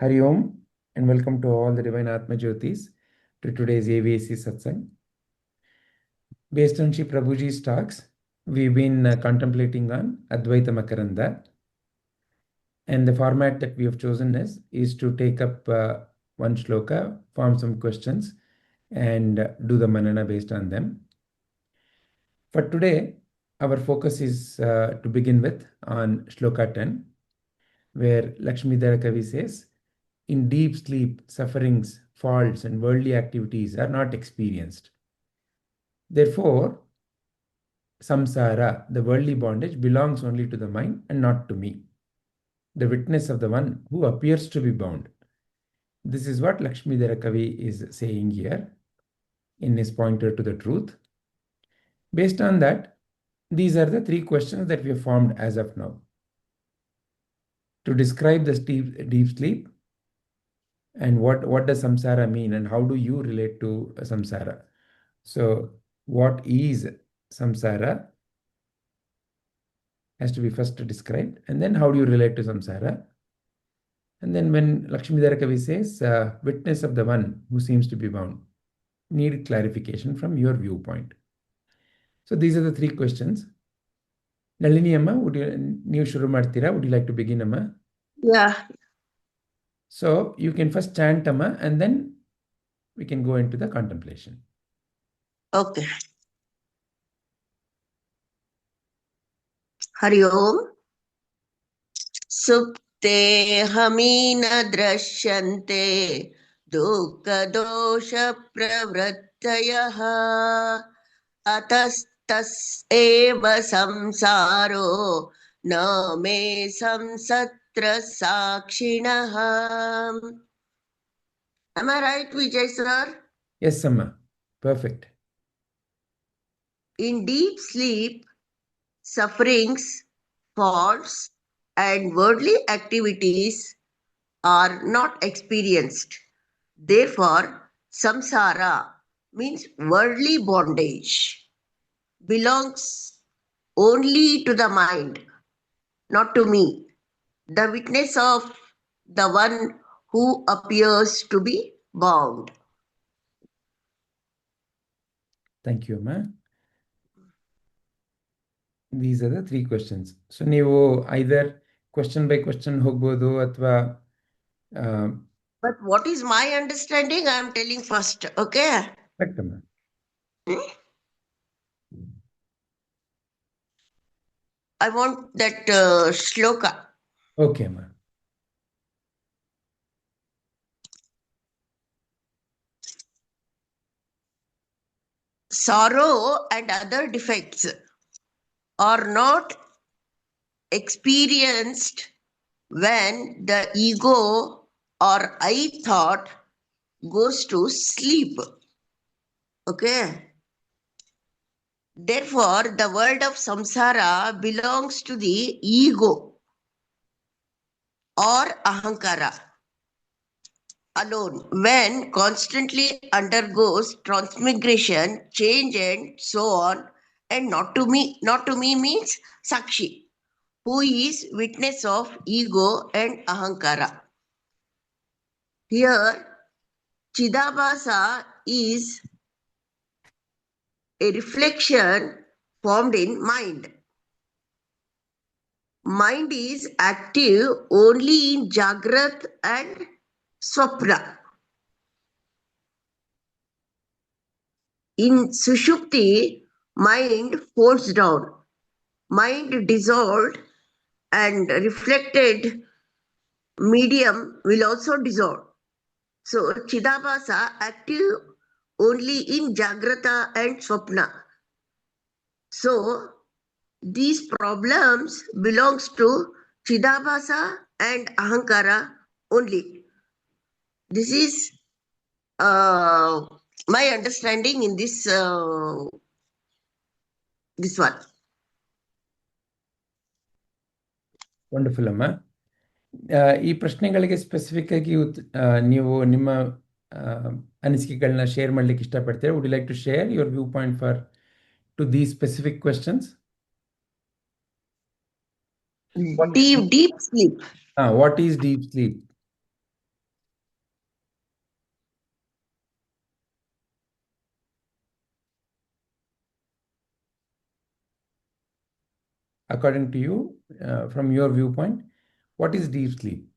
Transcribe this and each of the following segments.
Hari Om and welcome to all the Divine Atma Jyotis to today's AVSC Satsang. Based on Sri Prabhuji's talks, we've been contemplating on Advaita Makaranda, and the format that we have chosen is to take up one shloka, form some questions, and do the manana based on them. For today, our focus is to begin with on shloka 10, where Lakshmidhara Kavi says, "In deep sleep, sufferings, faults, and worldly activities are not experienced. Therefore, samsara, the worldly bondage, belongs only to the mind and not to me, the witness of the one who appears to be bound." This is what Lakshmidhara Kavi is saying here in his pointer to the truth. Based on that, these are the three questions that we have formed as of now. To describe the deep sleep, and what does samsara mean, and how do you relate to samsara? So what is samsara has to be first described, and then how do you relate to samsara? And then when Lakshmidhara Kavi says, witness of the one who seems to be bound, need clarification from your viewpoint. So these are the three questions. Nalini Amma, would you like to begin, Amma? Yeah. So you can first chant, Amma, and then we can go into the contemplation. Okay. Hari Om. Supte hamina drashyante dukkha dosha pravrittayaha atastas eva samsaro na me samsatra sakshinaha. Am I right, Vijay sir? Yes, Amma. Perfect. In deep sleep, sufferings, faults, and worldly activities are not experienced. Therefore, samsara means worldly bondage, belongs only to the mind, not to me, the witness of the one who appears to be bound. Thank you, Amma. These are the three questions. So ನೀವು either question by question ಹೋಗ್ಬೋದು ಅಥವಾ But what is my understanding? I am telling first, okay? correct, Amma. I want that shloka. Okay, Amma. Sorrow and other defects are not experienced when the ego or I thought goes to sleep. Okay. Therefore, the world of samsara belongs to the ego or ahankara alone, when constantly undergoes transmigration, change, and so on, and not to me. Not to me means sakshi, who is witness of ego and ahankara. Here, Chidabhasa is a reflection formed in mind. Mind is active only in Jagrat and Swapna. In Sushupti, mind folds down. Mind dissolved and reflected medium will also dissolve. So, Chidabhasa active only in Jagrata and Swapna. So, these problems belongs to Chidabhasa and Ahankara only. This is my understanding in this one. Wonderful ಅಮ್ಮ. ಈ ಪ್ರಶ್ನೆಗಳಿಗೆ specific ಆಗಿ ನೀವು ನಿಮ್ಮ ಅನಿಸಿಕೆಗಳನ್ನ share ಮಾಡ್ಲಿಕ್ಕೆ ಇಷ್ಟಪಡ್ತೀರಾ? Would you like to share your view point for to these specific questions? Deep sleep. What is deep sleep? according to you, from your viewpoint, what is deep sleep?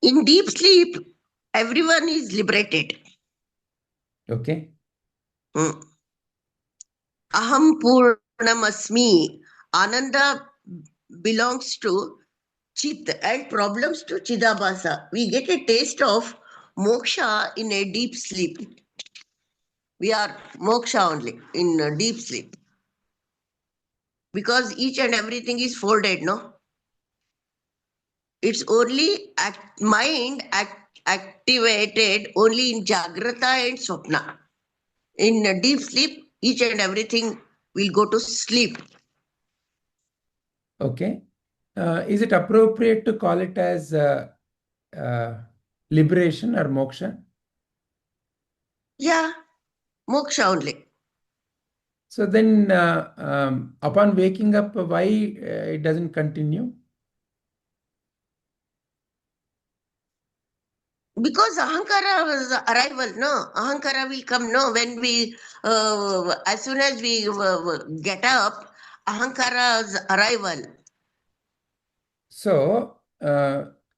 In deep sleep, everyone is liberated. Okay. Hmm. Aham Purnamasmi. Ananda belongs to Chit and problems to Chidabhasa. We get a taste of moksha in a deep sleep. We are moksha only in a deep sleep. Because each and everything is folded, no? It's only activated only in Jagrata and Swapna. In a deep sleep, each and everything will go to sleep. Okay. Is it appropriate to call it as uh, liberation or moksha? Yeah, moksha only. So then, upon waking up, why it doesn't continue? Because ahankara was arrival, no? Ahankara will come, no? When we, as soon as we get up, ahankara's arrival. So,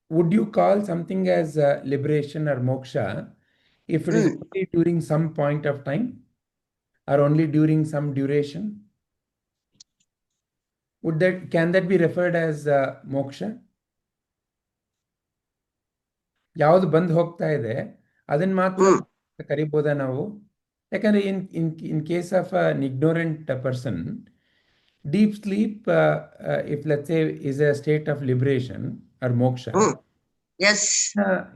would you call something as liberation or moksha if it is Mm, only during some point of time or only during some duration? Can that be referred as moksha? ಯಾವುದು ಬಂದು ಹೋಗ್ತಾ ಇದೆ ಅದನ್ನ ಮಾತ್ರ mm, ಕರಿಬೋದಾ ನಾವು? ಯಾಕಂದ್ರೆ in case of an ignorant person, deep sleep, if let's say is a state of liberation or moksha, mm. Yes,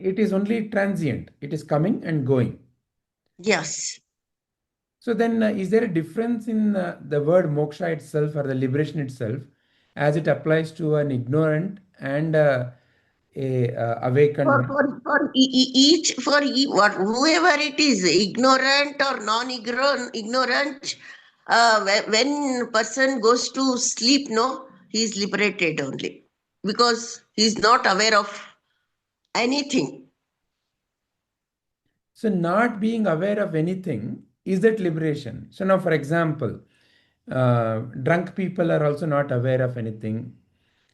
it is only transient. It is coming and going. yes. So then, is there a difference in the word moksha itself or the liberation itself as it applies to an ignorant and a awakened one? What whoever it is, ignorant or ignorant, when person goes to sleep, no, he is liberated only because he is not aware of anything. So not being aware of anything, is that liberation? So now, for example, drunk people are also not aware of anything.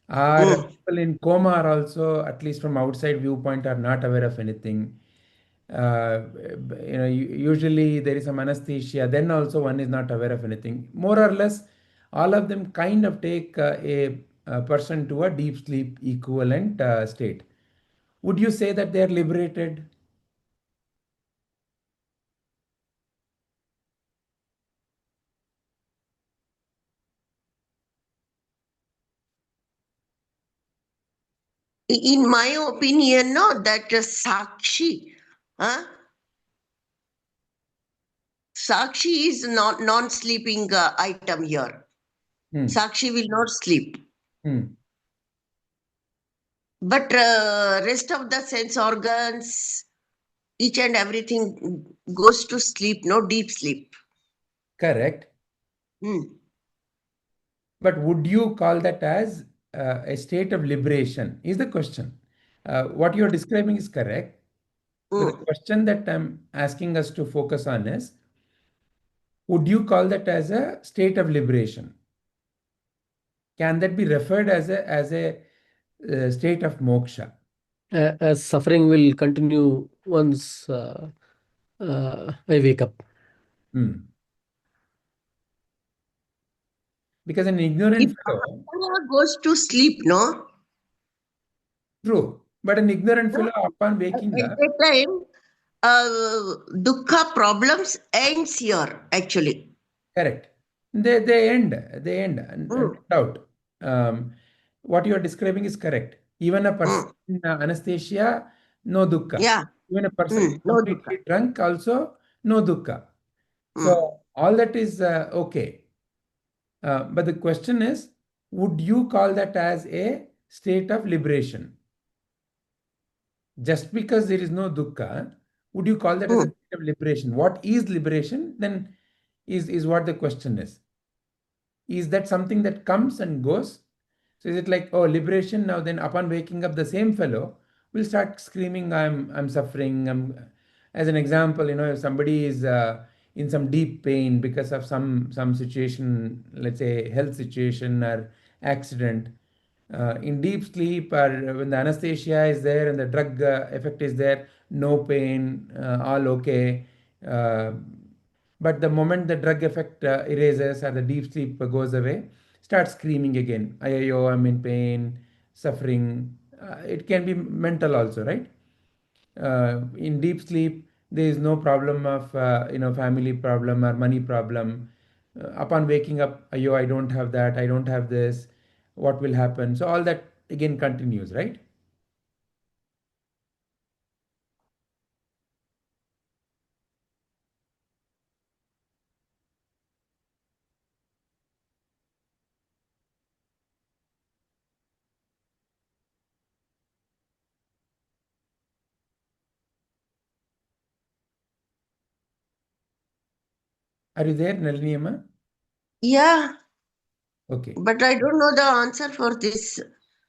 Or Mm, people in coma are also, at least from outside viewpoint, are not aware of anything. Usually there is some anesthesia, then also one is not aware of anything. More or less, all of them kind of take a person to a deep sleep equivalent state. Would you say that they are liberated? in my opinion, no, that Sakshi, huh? Sakshi is not non-sleeping item here. Hmm. Sakshi will not sleep. Hmm. But rest of the sense organs, each and everything goes to sleep, no deep sleep. Correct. Hmm. But would you call that as a state of liberation? Is the question. What you're describing is correct. But the Hmm. question that I'm asking us to focus on is, would you call that as a state of liberation? Can that be referred as a state of moksha? As suffering will continue once I wake up. Hmm. Because an If ignorant fellow, Ahankara goes to sleep, no, true, but an ignorant no, fellow upon at waking up, that time, dukkha problems ends here actually. correct. They end, and Hmm. no doubt. What you are describing is correct. Even a person Hmm. in anesthesia, no dukkha. Yeah. Even a person Hmm. No dukkha. completely drunk, also no dukkha. Hmm. So all that is okay. But the question is, would you call that as a state of liberation? Just because there is no dukkha, would you call that as a Hmm. state of liberation? What is liberation? Then is what the question is. Is that something that comes and goes? So is it like, oh, liberation now, then upon waking up, the same fellow will start screaming, I'm suffering. As an example, if somebody is in some deep pain because of some situation, let's say health situation or accident, in deep sleep, or when the anesthesia is there and the drug effect is there, no pain, all okay. Uh, but the moment the drug effect erases or the deep sleep goes away, start screaming again. Ayo, I'm in pain, suffering. It can be mental also, right? In deep sleep, there is no problem of family problem or money problem. Upon waking up, ayo, I don't have that, I don't have this. What will happen? So all that again continues, right? Are you there, Nalini Amma? Yeah, Okay. but I don't know the answer for this.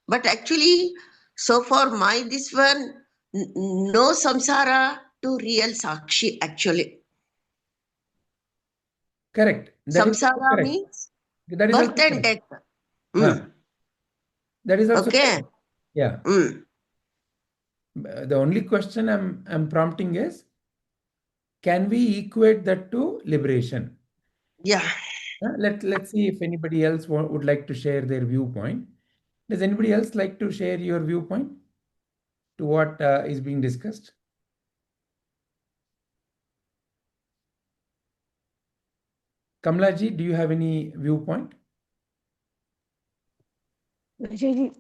But actually, so for my this one, no samsara to real sakshi actually. Correct. That is also Samsara correct. means That is birth also and correct. death. Huh. Mm. That is also Okay. correct. Yeah. Mm. The only question I'm prompting is, can we equate that to liberation? Yeah. Let's see if anybody else would like to share their viewpoint. Does anybody else like to share your viewpoint to what is being discussed? Kamlaji, do you have any viewpoint? Vijayji,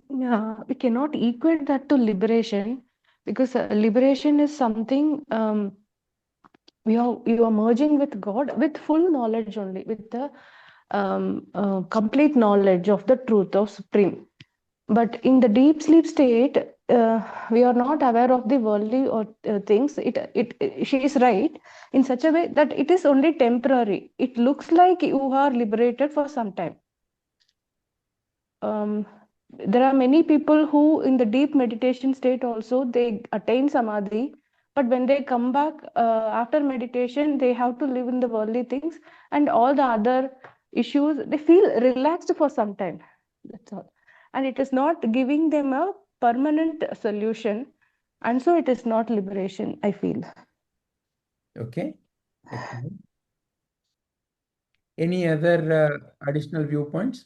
we cannot equate that to liberation because liberation is something you are merging with God with full knowledge only, with the complete knowledge of the truth of Supreme. But in the deep sleep state, we are not aware of the worldly or things. She is right in such a way that it is only temporary. It looks like you are liberated for some time. There are many people who in the deep meditation state also they attain samadhi, but when they come back after meditation they have to live in the worldly things and all the other issues. They feel relaxed for some time, that's all, and it is not giving them a permanent solution, and so it is not liberation, I feel. Okay. Excellent. Any other additional viewpoints?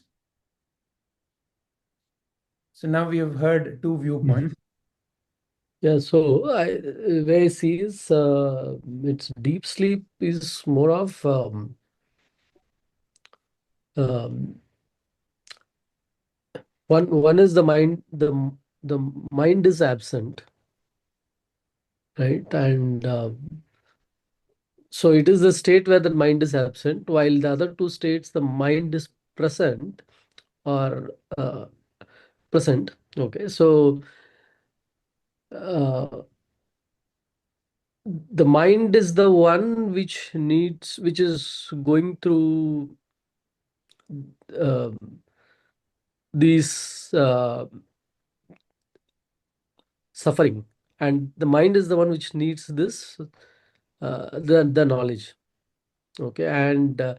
So now we have heard two viewpoints. Yeah, so where I see is it's deep sleep is more of um, one is the mind, the mind is absent, right? And so it is the state where the mind is absent, while the other two states the mind is present or present. Okay, so uh, the mind is the one which is going through uh, these suffering, and the mind is the one which needs this the knowledge. Okay, and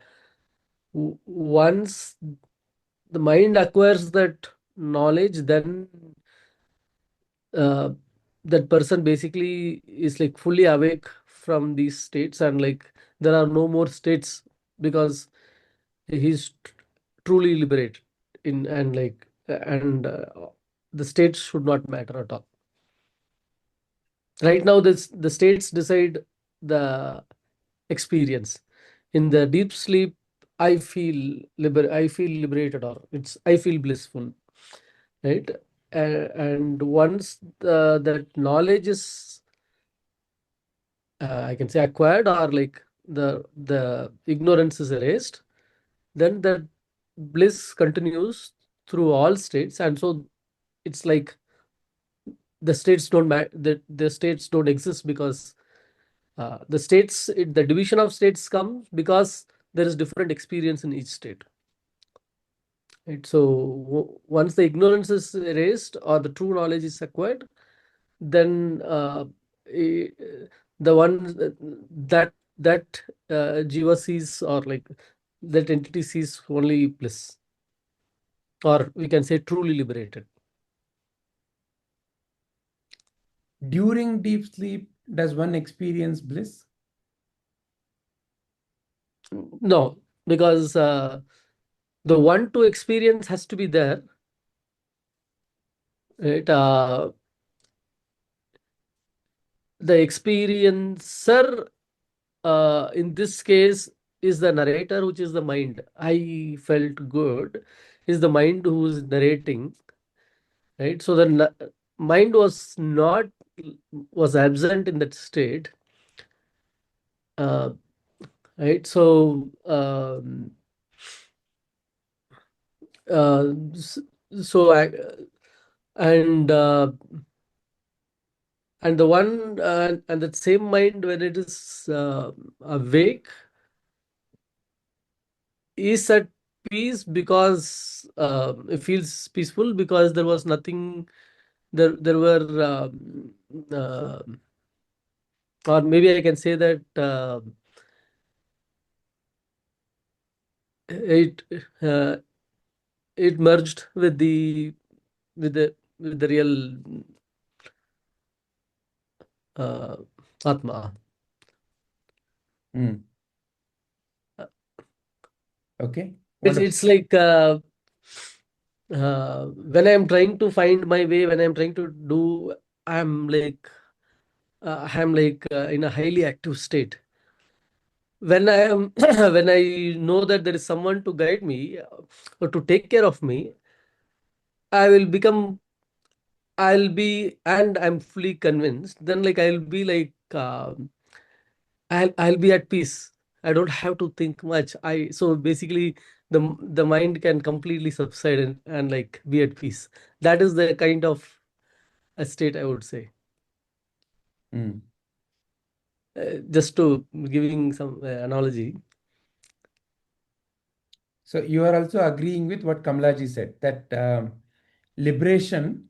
once the mind acquires that knowledge, then uh, that person basically is like fully awake from these states, and like there are no more states because he's truly liberated in, and like and the states should not matter at all. Right now the states decide the experience. In the deep sleep, I feel liberated, or I feel blissful, right? And once that knowledge is I can say acquired, or like the ignorance is erased, then the bliss continues through all states. And so it's like the states don't the states don't exist, because the division of states comes because there is different experience in each state. Right. So once the ignorance is erased or the true knowledge is acquired, then eh, the one that jiva sees, or like that entity sees only bliss, or we can say truly liberated. During deep sleep, does one experience bliss? No, because the one to experience has to be there, right? The experiencer, in this case, is the narrator, which is the mind. I felt good is the mind who is narrating, right? So the mind was absent in that state, uh, right? So uh, s- so I, and and the one and that same mind, when it is awake, is at peace, because it feels peaceful because there was nothing. There were uh, or maybe I can say that it uh, it merged with the real uh, Atma. Hmm. Uh, Okay, it's wonderful. like when I'm trying to find my way, when I'm trying to do, I'm like in a highly active state. When I am when I know that there is someone to guide me, or to take care of me, I will become I'll be, and I'm fully convinced, then like I'll be like I'll be at peace. I don't have to think much. So basically the mind can completely subside, and like be at peace. That is the kind of a state, I would say. Hmm. Just to giving some analogy. So you are also agreeing with what Kamlaji said, that liberation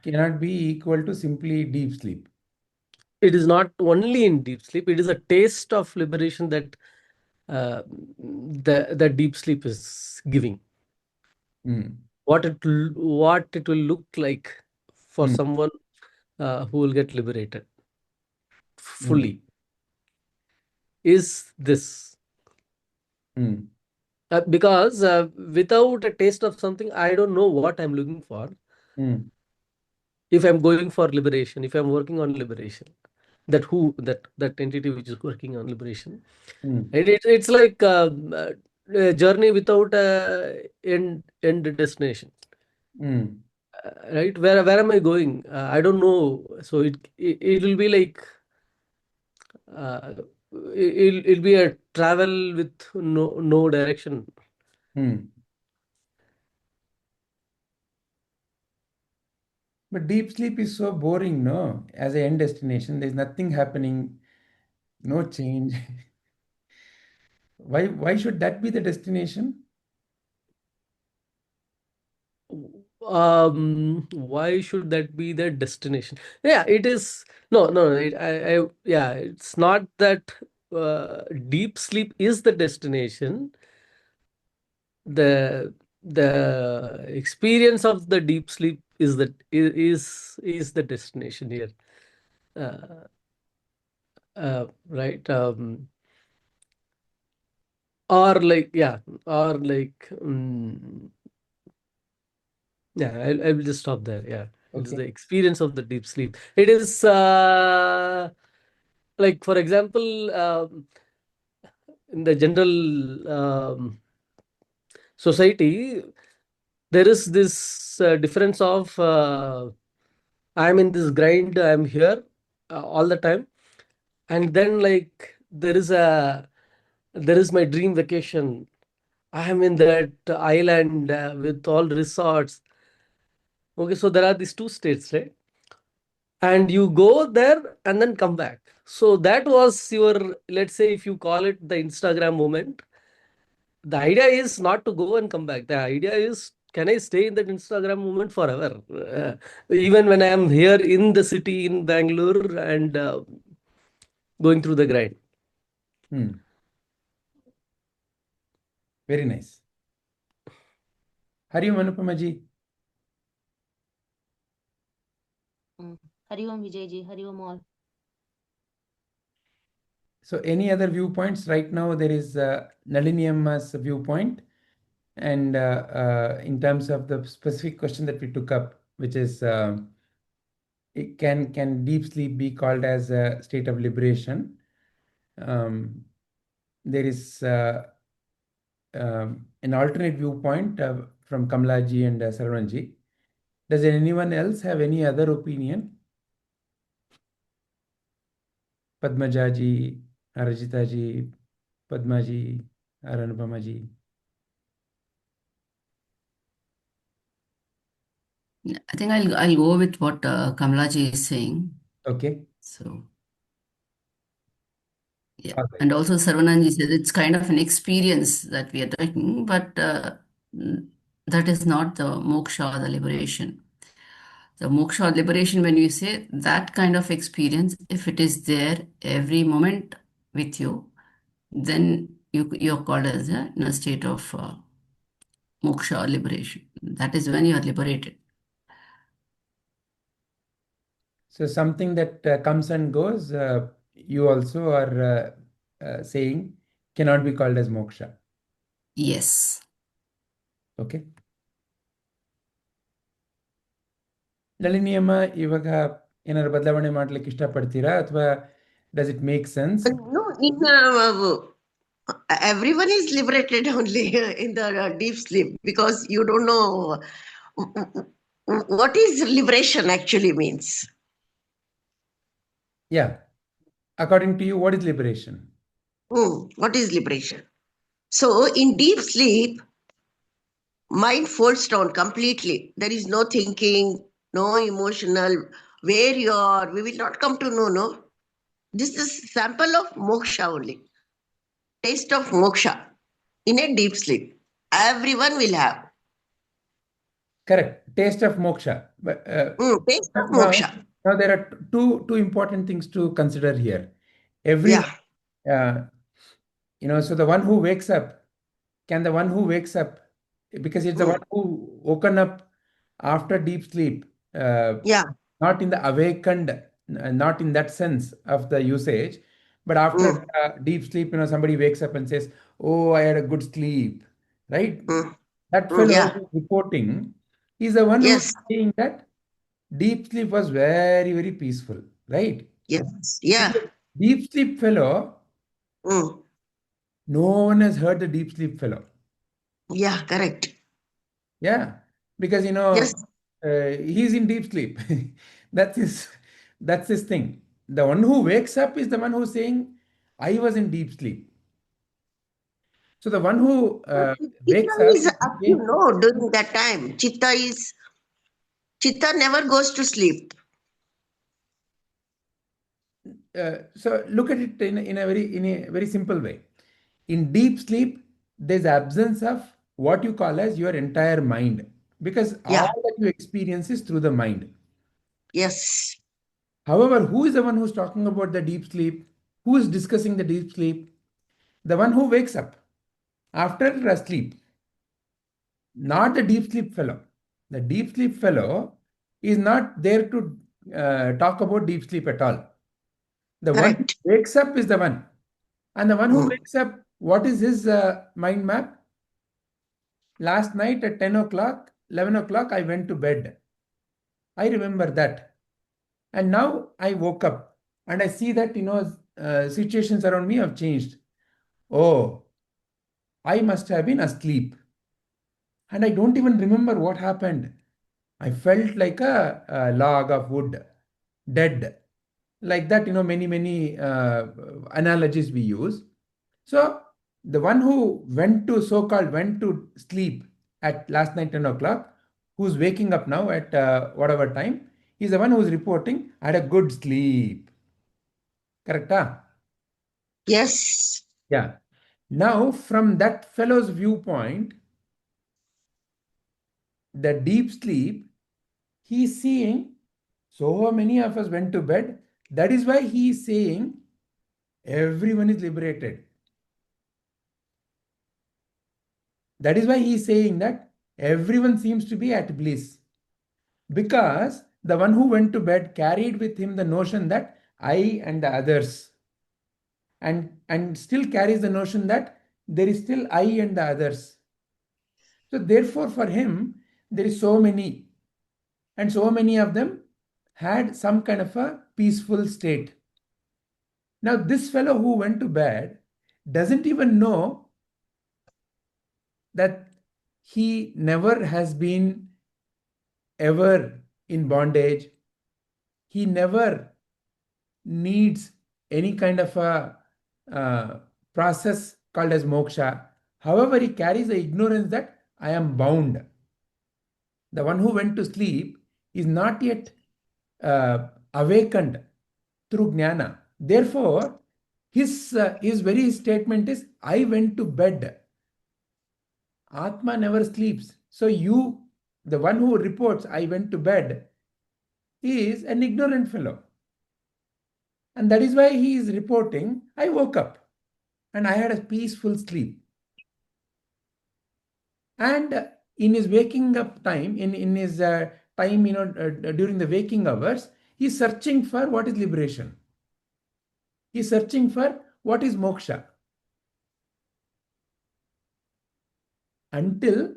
cannot be equal to simply deep sleep. It is not only in deep sleep, it is a taste of liberation that the deep sleep is giving. Hmm. What it will look like for Hmm. someone who will get liberated Hmm. fully is this. Hmm. Because without a taste of something, I don't know what I'm looking for. Hmm. If I'm going for liberation, if I'm working on liberation, that entity which is working on liberation, Hmm. and it's like a journey without a end destination. Hmm. Right, where am I going? I don't know. So it will be like uh, it'll be a travel with no direction. Hmm. But deep sleep is so boring, no? As a end destination, there's nothing happening, no change. Why should that be the destination? Why should that be the destination? Yeah, it is. No, yeah, it's not that deep sleep is the destination. The experience of the deep sleep is the destination here. uh, right. Or like, yeah, or like yeah, I will just stop there. Yeah, it is Okay. the experience of the deep sleep. It is like, for example, in the general society, there is this difference of I'm in this grind, I'm here all the time, and then like there is my dream vacation. I am in that island with all resorts. Okay, so there are these two states, right? And you go there and then come back. So that was your, let's say, if you call it the Instagram moment, the idea is not to go and come back. The idea is, can I stay in that Instagram moment forever? Even when I am here in the city in Bangalore and going through the grind. Very nice. Hari Om Anupama ji. Hari Om Vijay ji, Hari Om all. So any other viewpoints? Right now there is Nalini Amma's viewpoint, and in terms of the specific question that we took up, which is can deep sleep be called as a state of liberation? There is an alternate viewpoint from Kamlaji and Sarvanji. Does anyone else have any other opinion? Padmaja ji, Arajita ji, Padma ji, Aranupama ji. I think I'll go with what Kamalaji is saying. Okay. So, yeah. All right. And also Sarvananji said it's kind of an experience that we are taking, but that is not the moksha or the liberation. The moksha or liberation, when you say that kind of experience, if it is there every moment with you, then you're called as in a state of moksha or liberation. That is when you are liberated. So something that comes and goes, you also are saying cannot be called as moksha. Yes. Okay. Nalini ಅಮ್ಮ ಇವಾಗ ಏನಾದ್ರು ಬದಲಾವಣೆ ಮಾಡ್ಲಿಕ್ಕೆ ಇಷ್ಟಪಡ್ತೀರಾ ಅಥವಾ does it make sense? No, everyone is liberated only in the deep sleep, because you don't know what is liberation actually means. Yeah. According to you, what is liberation? What is liberation? So in deep sleep, mind folds down completely. There is no thinking, no emotional, where you are. We will not come to know, no. This is sample of moksha only. Taste of moksha in a deep sleep. Everyone will have. Correct. Taste of moksha. But, Taste of moksha. now there are two important things to consider here. Yeah. So the one who wakes up, can the one who wakes up, because it's the one who woken up after deep sleep, not in the awakened, not in that sense of the usage, but after deep sleep, somebody wakes up and says, oh, I had a good sleep, right? That fellow who's reporting is the one who's saying that deep sleep was very, very peaceful, right? Yes. Yeah. Deep sleep fellow, no one has heard the deep sleep fellow. Yeah, correct. Yeah, because he's in deep sleep. That's his thing. The one who wakes up is the one who's saying, I was in deep sleep. So the one who wakes up is up to know during that time. Chitta never goes to sleep. So look at it in a very simple way. In deep sleep, there's absence of what you call as your entire mind, because all that you experience is through the mind. Yes. However, who is the one who's talking about the deep sleep? Who is discussing the deep sleep? The one who wakes up after sleep, not the deep sleep fellow. The deep sleep fellow is not there to talk about deep sleep at all. The one who wakes up is the one. And the one who wakes up, what is his mind map? Last night at 10 o'clock, 11 o'clock, I went to bed. I remember that. And now I woke up and I see that, situations around me have changed. Oh, I must have been asleep. And I don't even remember what happened. I felt like a log of wood, dead. Like that, many analogies we use. So the one who went to sleep at last night 10 o'clock, who's waking up now at whatever time, is the one who's reporting, I had a good sleep. Correct? Yes. Yeah. Now, from that fellow's viewpoint, the deep sleep, he's seeing so many of us went to bed. That is why he is saying everyone is liberated. That is why he is saying that everyone seems to be at bliss. Because the one who went to bed carried with him the notion that I and the others, and still carries the notion that there is still I and the others. So therefore, for him, there is so many, and so many of them had some kind of a peaceful state. Now, this fellow who went to bed doesn't even know that he never has been ever in bondage. He never needs any kind of a process called as moksha. However, he carries the ignorance that I am bound. The one who went to sleep is not yet awakened through jnana. Therefore, his very statement is, I went to bed. Atma never sleeps. So you, the one who reports, I went to bed, is an ignorant fellow. And that is why he is reporting, I woke up and I had a peaceful sleep. And in his waking up time, in his time, during the waking hours, he is searching for what is liberation. He is searching for what is moksha. Until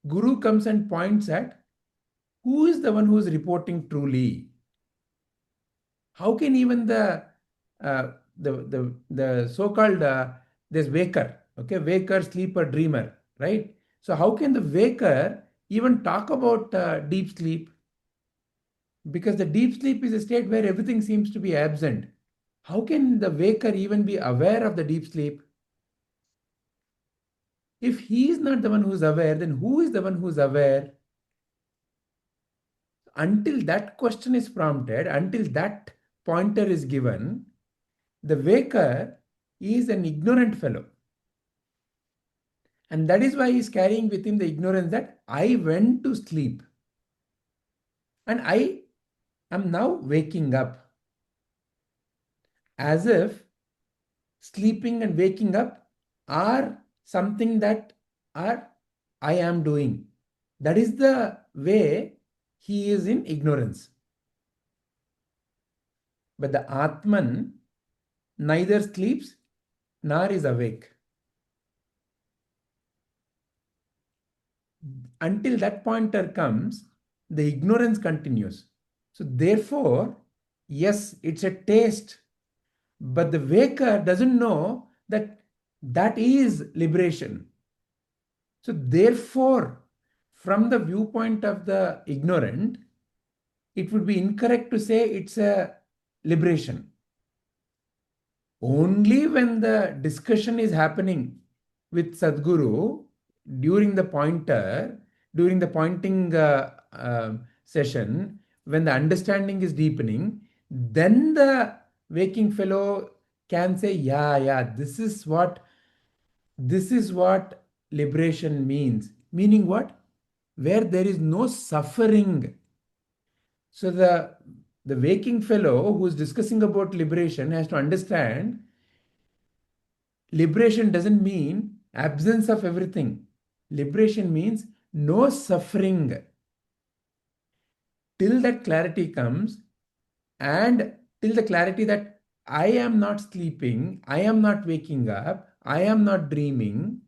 Guru comes and points at who is the one who is reporting truly. How can even the so-called this waker, okay, waker, sleeper, dreamer, right? So how can the waker even talk about deep sleep? Because the deep sleep is a state where everything seems to be absent. How can the waker even be aware of the deep sleep? If he is not the one who is aware, then who is the one who is aware? Until that question is prompted, until that pointer is given, the waker is an ignorant fellow. And that is why he is carrying with him the ignorance that I went to sleep. And I am now waking up. As if sleeping and waking up are something that I am doing. That is the way he is in ignorance. But the Atman neither sleeps nor is awake. Until that pointer comes, the ignorance continues. So therefore, yes, it's a taste, but the waker doesn't know that that is liberation. So therefore, from the viewpoint of the ignorant, it would be incorrect to say it's a liberation. Only when the discussion is happening with Sadguru during the pointing session, when the understanding is deepening, then the waking fellow can say, yeah, this is what liberation means. Meaning what? Where there is no suffering. So the waking fellow who is discussing about liberation has to understand liberation doesn't mean absence of everything. Liberation means no suffering. Till that clarity comes, and till the clarity that I am not sleeping, I am not waking up, I am not dreaming,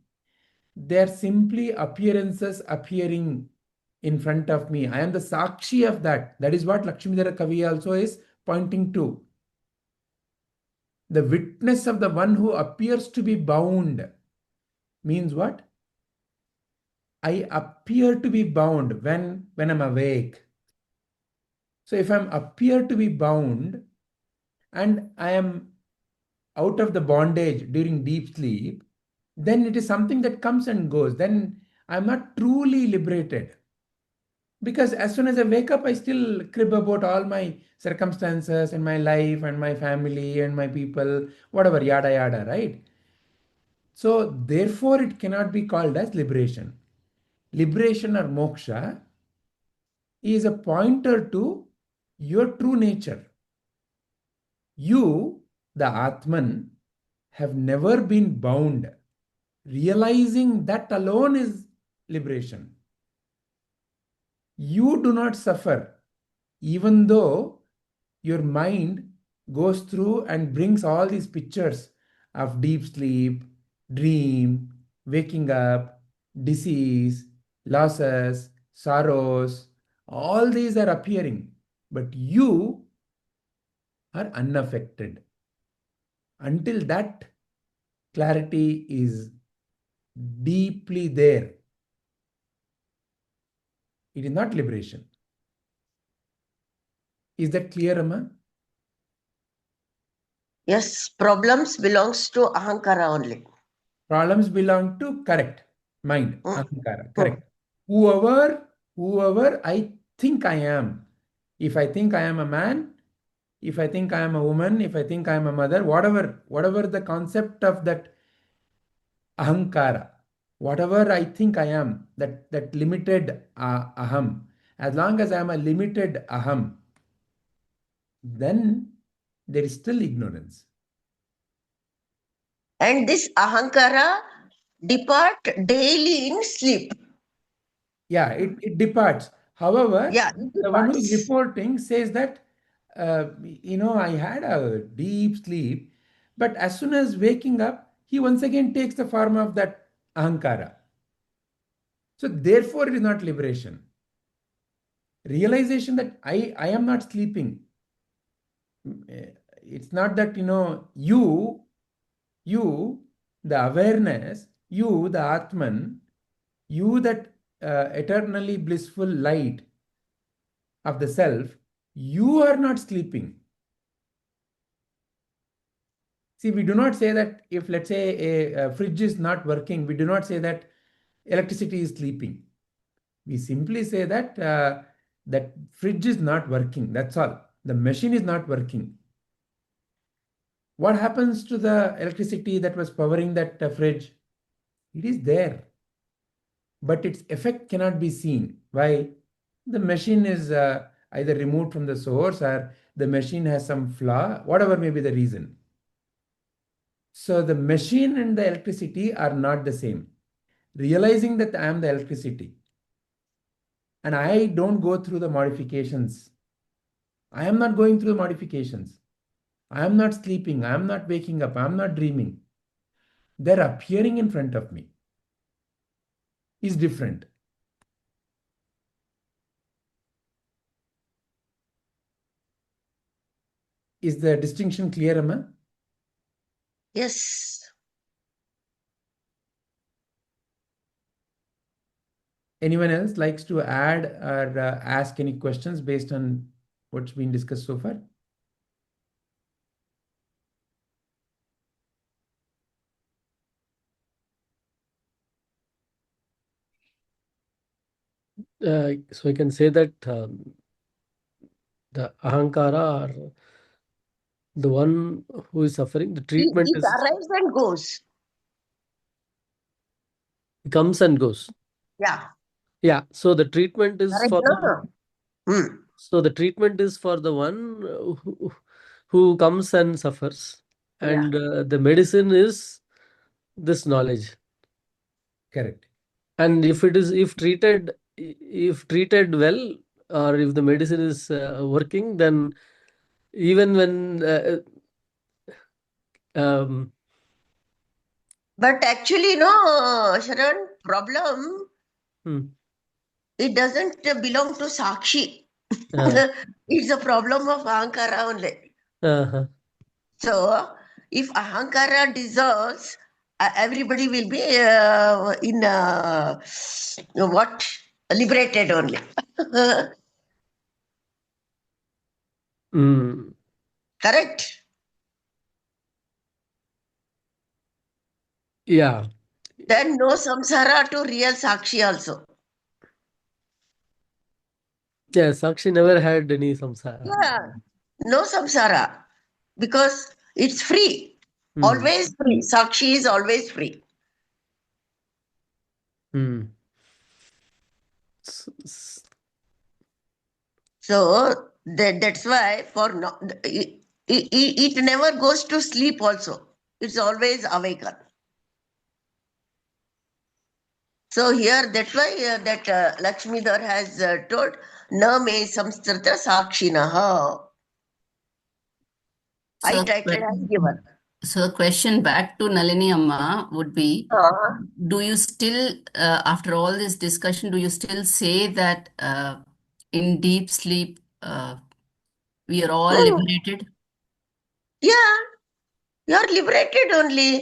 they're simply appearances appearing in front of me. I am the Sakshi of that. That is what Lakshmidhara Kavi also is pointing to. The witness of the one who appears to be bound means what? I appear to be bound when I'm awake. So if I'm appear to be bound and I am out of the bondage during deep sleep, then it is something that comes and goes. Then I'm not truly liberated. Because as soon as I wake up, I still crib about all my circumstances and my life and my family and my people, whatever, yada yada, right? So therefore it cannot be called as liberation. Liberation or moksha is a pointer to your true nature. You, the Atman, have never been bound. Realizing that alone is liberation. You do not suffer, even though your mind goes through and brings all these pictures of deep sleep, dream, waking up, disease, losses, sorrows. All these are appearing, but you are unaffected. Until that clarity is deeply there, it is not liberation. Is that clear, Amma? Yes, problems belongs to Ahankara only. Problems belong to correct mind, Hmm. ahankara, Hmm. correct. Whoever I think I am. If I think I am a man, if I think I am a woman, if I think I am a mother, whatever the concept of that ahankara, whatever I think I am, that limited aham, as long as I am a limited aham, then there is still ignorance. And this Ahankara depart daily in sleep. Yeah, it departs. However, Yeah, it the one who is departs. reporting says that, I had a deep sleep, but as soon as waking up, he once again takes the form of that ahankara. So therefore, it is not liberation. Realization that I am not sleeping. It's not that, you, the awareness, you, the Atman, you, that eternally blissful light of the self, you are not sleeping. See, we do not say that if, let's say, a fridge is not working, we do not say that electricity is sleeping. We simply say that that fridge is not working. That's all. The machine is not working. What happens to the electricity that was powering that fridge? It is there, but its effect cannot be seen. Why? The machine is either removed from the source, or the machine has some flaw, whatever may be the reason. So the machine and the electricity are not the same. Realizing that I am the electricity and I don't go through the modifications. I am not going through the modifications. I am not sleeping. I am not waking up. I am not dreaming. They're appearing in front of me. Is different. Is the distinction clear, Amma? Yes. Anyone else likes to add or ask any questions based on what's been discussed so far? So I can say that the ahankara, or the one who is suffering, the treatment It is arrives and goes. comes and goes. Yeah. Yeah. So the treatment is Correct, for the no? Hmm. so the treatment is for the one who comes and suffers, Yeah. and the medicine is this knowledge. Correct. And if treated well, or if the medicine is working, then even when um, But actually, no, Sharon, problem, hmm, it doesn't belong to Sakshi. uh, It's a problem of Ahankara only. uh, So, if Ahankara dissolves, everybody will be in what? Liberated only. mm, Correct? yeah, Then no samsara to real Sakshi also. yeah. Sakshi never had any samsara. Yeah, no samsara because it's free. Hmm. Always free. Sakshi is always free. Hmm. S- s- So that's why for no, it never goes to sleep also. It's always awakened. So here that's why that Lakshmidhar has told na me samskrita sakshinaha. I So, title has given. so the question back to Nalini Amma would be, Uh, do you still, after all this discussion, do you still say that in deep sleep we are all hmm, liberated? yeah, you are liberated only.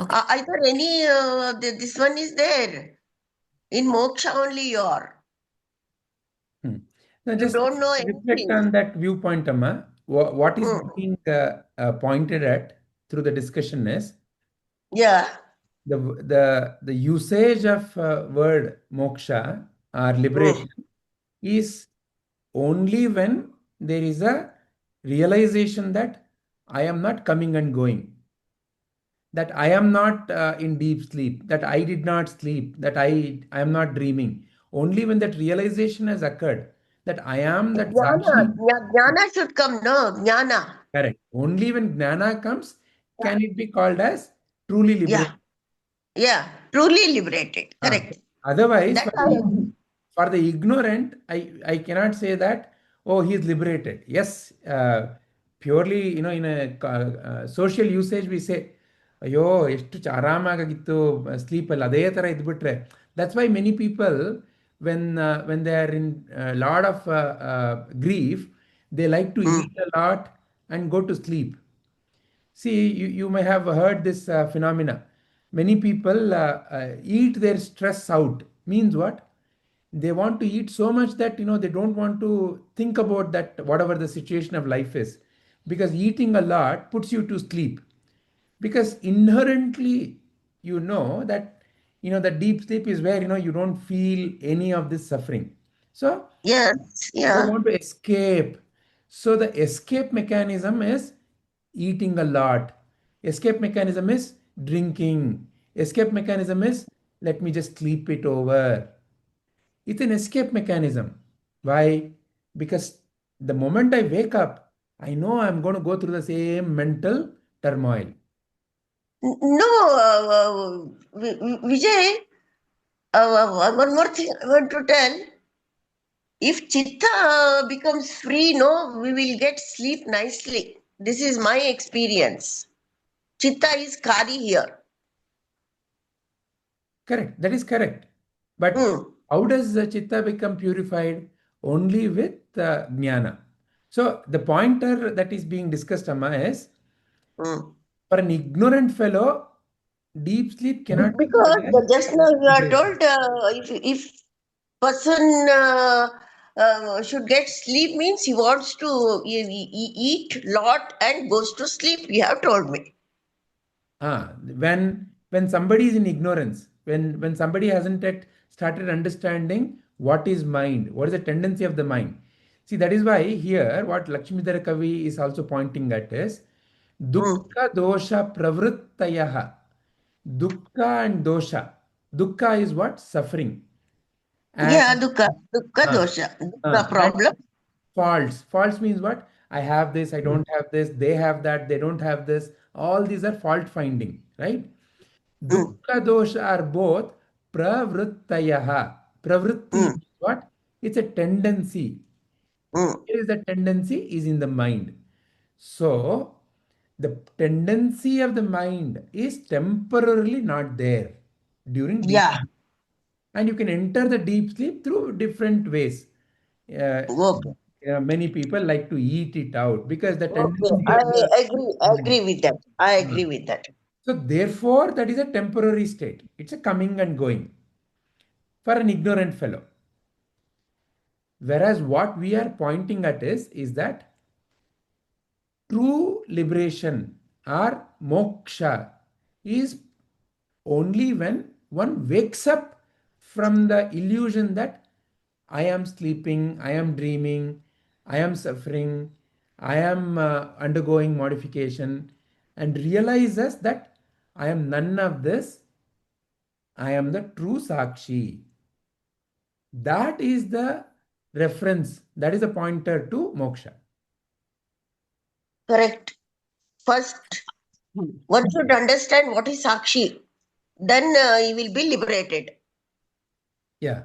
Okay. Either any this one is there. In moksha only you are. Hmm. Now, You just don't know reflect anything. on that viewpoint, Amma. What is Hmm. being pointed at through the discussion is Yeah. the usage of word moksha or Hmm. liberation is only when there is a realization that I am not coming and going, that I am not in deep sleep, that I did not sleep, that I am not dreaming. Only when that realization has occurred that I am that Jnana. Sakshi. Jnana should come, no? Jnana. Correct. Only when Gnana comes can it be called as truly Yeah. liberated. Yeah. Truly liberated. Ah, Correct. otherwise, That I agree. for the ignorant, I cannot say that, oh, he is liberated. Yes, purely, in a social usage, we say, ಅಯ್ಯೋ ಎಷ್ಟು ಆರಾಮಾಗಿತ್ತು sleep ಅಲ್ಲಿ ಅದೇ ತರ ಇದ್ಬಿಟ್ರೆ. That's why many people, when they are in a lot of grief, they like to Hmm. eat a lot and go to sleep. See, you may have heard this phenomena. Many people eat their stress out. Means what? They want to eat so much that they don't want to think about that whatever the situation of life is, because eating a lot puts you to sleep. Because inherently, that the deep sleep is where you don't feel any of this suffering. So Yes. they Yeah. want to escape. So the escape mechanism is eating a lot. Escape mechanism is drinking. Escape mechanism is let me just sleep it over. It's an escape mechanism. Why? Because the moment I wake up, I know I'm going to go through the same mental turmoil. No, Vijay, one more thing I want to tell. If chitta becomes free, no, we will get sleep nicely. This is my experience. Chitta is kari here. Correct. That is correct. But Hmm. how does the chitta become purified? Only with jnana. So the pointer that is being discussed, Amma, is Hmm. for an ignorant fellow, deep sleep cannot be Because called as just now you are liberation. told if person should get sleep means he wants to eat lot and goes to sleep. You have told me. When somebody is in ignorance, when somebody hasn't yet started understanding what is mind, what is the tendency of the mind. See, that is why here what Lakshmidhara Kavi is also pointing at is Hmm. dukkha dosha pravrittayaha. Dukkha and dosha. Dukkha is what? Suffering. And Yeah, dukkha uh, dosha, dukkha and problem. false. False means what? I have this, I don't have this, they have that, they don't have this. All these are fault finding, right? Hmm. Dukkha dosha are both pravrittayaha. Pravritti Hmm. means what? It's a tendency. Hmm. Where is the tendency? Is in the mind. So the tendency of the mind is temporarily not there during deep Yeah. sleep. And you can enter the deep sleep through different ways. Uh, Okay. Many people like to eat it out because the Okay. tendency I of the agree. I mind. agree with that. I Uh, agree with that. So therefore, that is a temporary state. It's a coming and going for an ignorant fellow. Whereas what we are pointing at is that true liberation or moksha is only when one wakes up from the illusion that I am sleeping, I am dreaming, I am suffering, I am undergoing modification, and realizes that I am none of this. I am the true Sakshi. That is the reference, that is a pointer to moksha. Correct. First, one should understand what is Sakshi. Then he will be liberated. Yeah.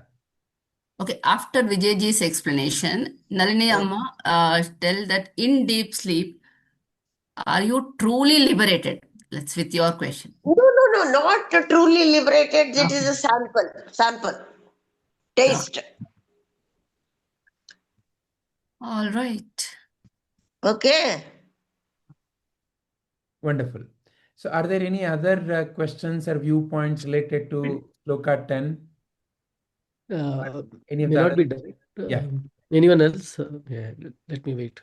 Okay, after Vijayji's explanation, Nalini Amma tell that in deep sleep, are you truly liberated? Let's with your question. No, not truly liberated. It is Okay. a sample. Sample. Yeah. Taste. All right. Okay. Wonderful. So are there any other questions or viewpoints related to Sloka 10? Any of May the not other? be direct. Yeah. Anyone else? Yeah, let me wait.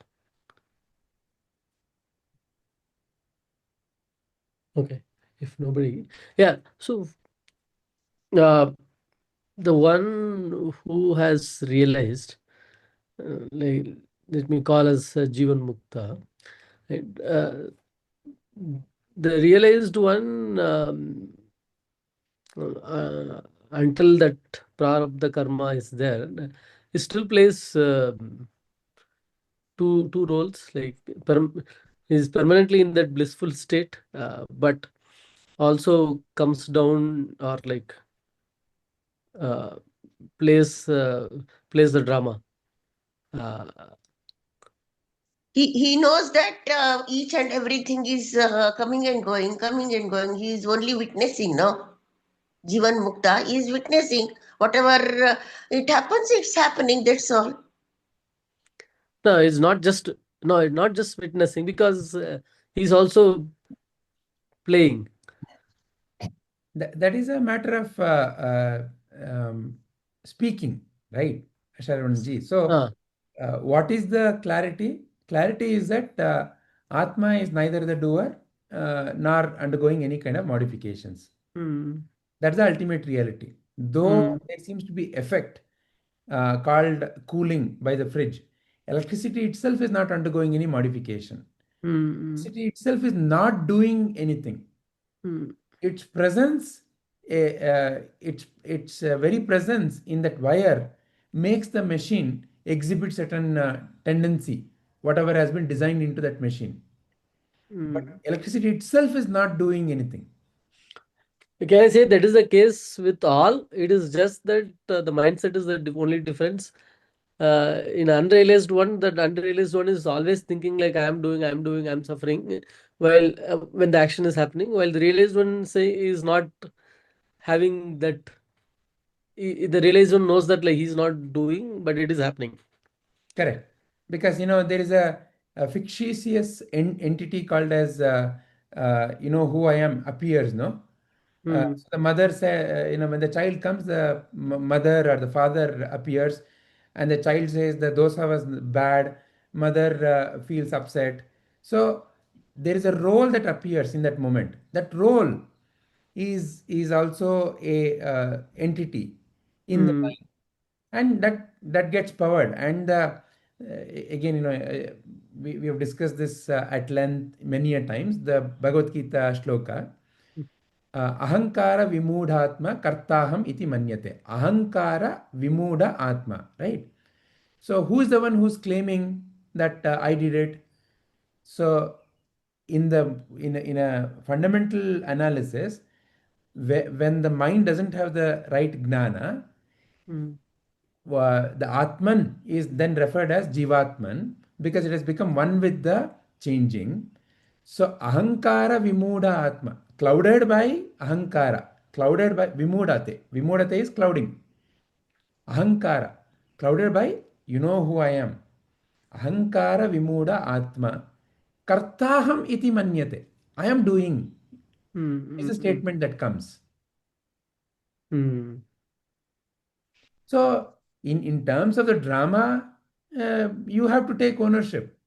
Okay, if nobody, yeah. So the one who has realized, like, let me call as Jivan Mukta, right? The realized one, until that prarabdha karma is there, it still plays two roles. Like, is permanently in that blissful state, but also comes down, or like uh, plays plays the drama. Uh, He knows that each and everything is coming and going, coming and going. He is only witnessing, no? Jivan Mukta is witnessing. Whatever it happens, it's happening. That's all. no, it's not just not just witnessing, because he's also playing. That is a matter of speaking, right, Sharavanaji? So, Ah, what is the clarity? Clarity is that Atma is neither the doer nor undergoing any kind of modifications. mm, That's the ultimate reality. Though mm, there seems to be effect called cooling by the fridge, electricity itself is not undergoing any modification. mm, Electricity itself is not doing anything. mm, Its presence, its very presence in that wire makes the machine exhibit certain tendency, whatever has been designed into that machine. But mm. electricity itself is not doing anything. Can I say that is the case with all? It is just that the mindset is the only difference. In unrealized one, that unrealized one is always thinking like I'm doing, I'm suffering, while when the action is happening, while the realized one say is not having that. The realized one knows that like he's not doing, but it is happening. Correct. Because there is a fictitious entity called as who I am appears, no? Mm, So the mother say, when the child comes, the mother or the father appears, and the child says the dosa was bad. Mother feels upset. So there is a role that appears in that moment. That role is also a entity in the mm, mind, and that gets powered. And again, we have discussed this at length many a times. The Bhagavad Gita shloka. Ahankara vimudhatma kartaham iti manyate. Ahankara vimuda atma, right? So who is the one who's claiming that I did it? So in a fundamental analysis, when the mind doesn't have the right gnana, mm, the Atman is then referred as Jivatman because it has become one with the changing. So Ahankara Vimuda Atma, clouded by Ahankara, clouded by Vimudate. Vimudate is clouding. Ahankara, clouded by you know who I am. Ahankara Vimuda Atma. Kartaham iti manyate. I am doing mm, is a mm, mm, statement that comes. mm, So in terms of the drama, you have to take ownership.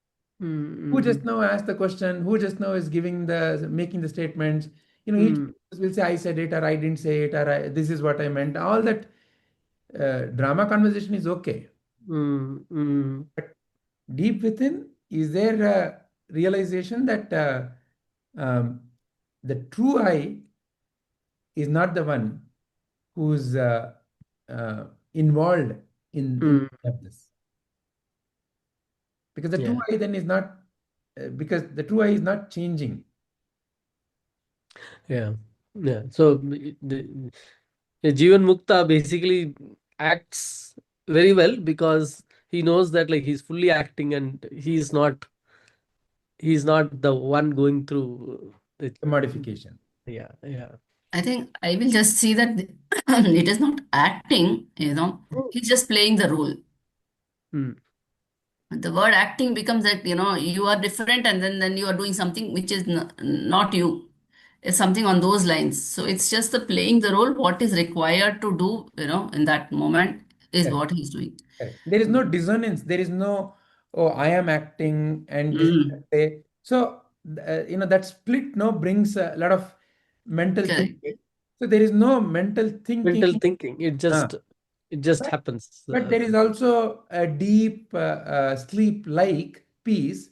Who just mm, now asked the question? Who just now is giving the making the statements? Each mm, will say I said it or I didn't say it or this is what I meant. All that drama conversation is okay. mm, mm, But deep within, is there a realization that um, the true I is not the one. who's involved in this. Because the true Yeah. I then is not, because the true I is not changing. Yeah. Yeah. So Jivan Mukta basically acts very well because he knows that like he's fully acting and he's not the one going through the The modification. yeah, yeah. I think I will just see that it is not acting, he's just playing the role. Mm, The word acting becomes that, you are different and then you are doing something which is not you. It's something on those lines. So it's just the playing the role. What is required to do, in that moment is Correct. what he's doing. Correct. There is no dissonance. There is no, oh, I am acting and this is Mm, the way. So, that split no brings a lot of mental correct. thinking. So there is no mental thinking. mental thinking, it Uh, just but, happens. but there is also a deep sleep-like peace,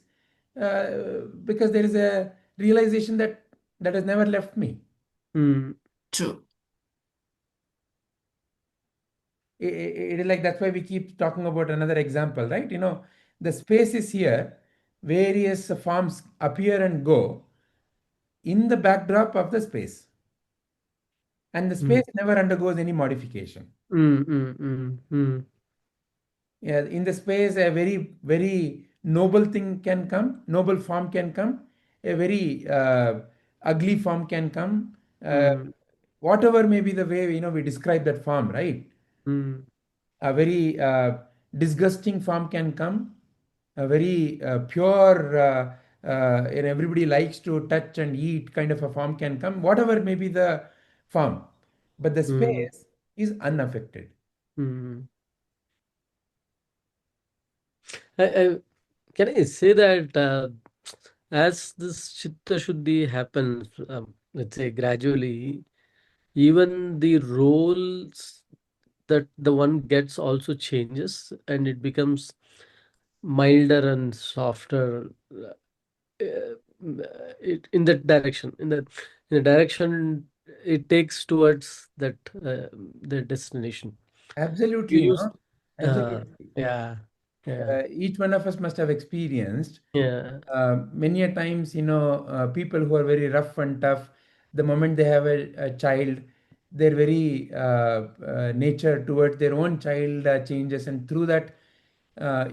because there is a realization that has never left me. Mm, True. It is like that's why we keep talking about another example, right? The space is here, various forms appear and go in the backdrop of the space, and the mm, space never undergoes any modification. mm, mm, mm, mm, Yeah, in the space, a very, very noble thing can come, noble form can come, a very ugly form can come, uh, mm, whatever may be the way we describe that form, right? mm, A very disgusting form can come, a very pure, and everybody likes to touch and eat kind of a form can come, whatever may be the form, but the mm, space is unaffected. mm. Can I say that as this chitta shuddhi happens, let's say gradually, even the roles that the one gets also changes and it becomes milder and softer, in that direction, in the direction it takes towards that the destination. You Absolutely, used, no? Absolutely. yeah, yeah, Each one of us must have experienced yeah. many a times, people who are very rough and tough, the moment they have a child, their very nature towards their own child changes, and through that,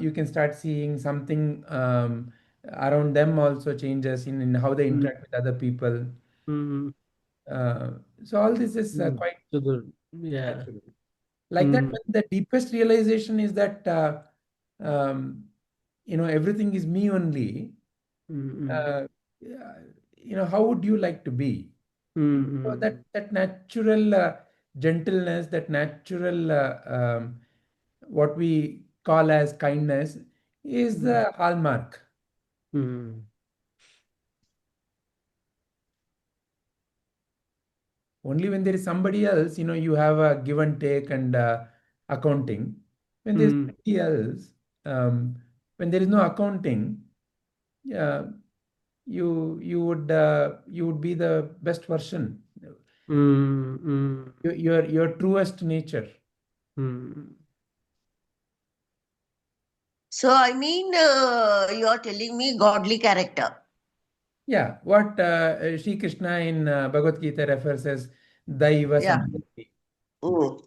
you can start seeing something around them also changes in how they Mm, interact with other people. mm, Uh, so all this is mm. quite So the, yeah. natural. Like that, Mm, when the deepest realization is that um, everything is me only. mm, mm, uh, yeah, how would you like to be? mm, So mm, that natural gentleness, that natural what we call as kindness is mm, the hallmark. mm, Only when there is somebody else, you have a give and take and accounting. When there's mm, somebody else, um, when there is no accounting, uh, you would be the best version, mm, mm, your truest nature. mm. So, I mean, you are telling me godly character. Yeah, what Sri Krishna in Bhagavad Gita refers as Daiva Yeah. Samprati. Mm.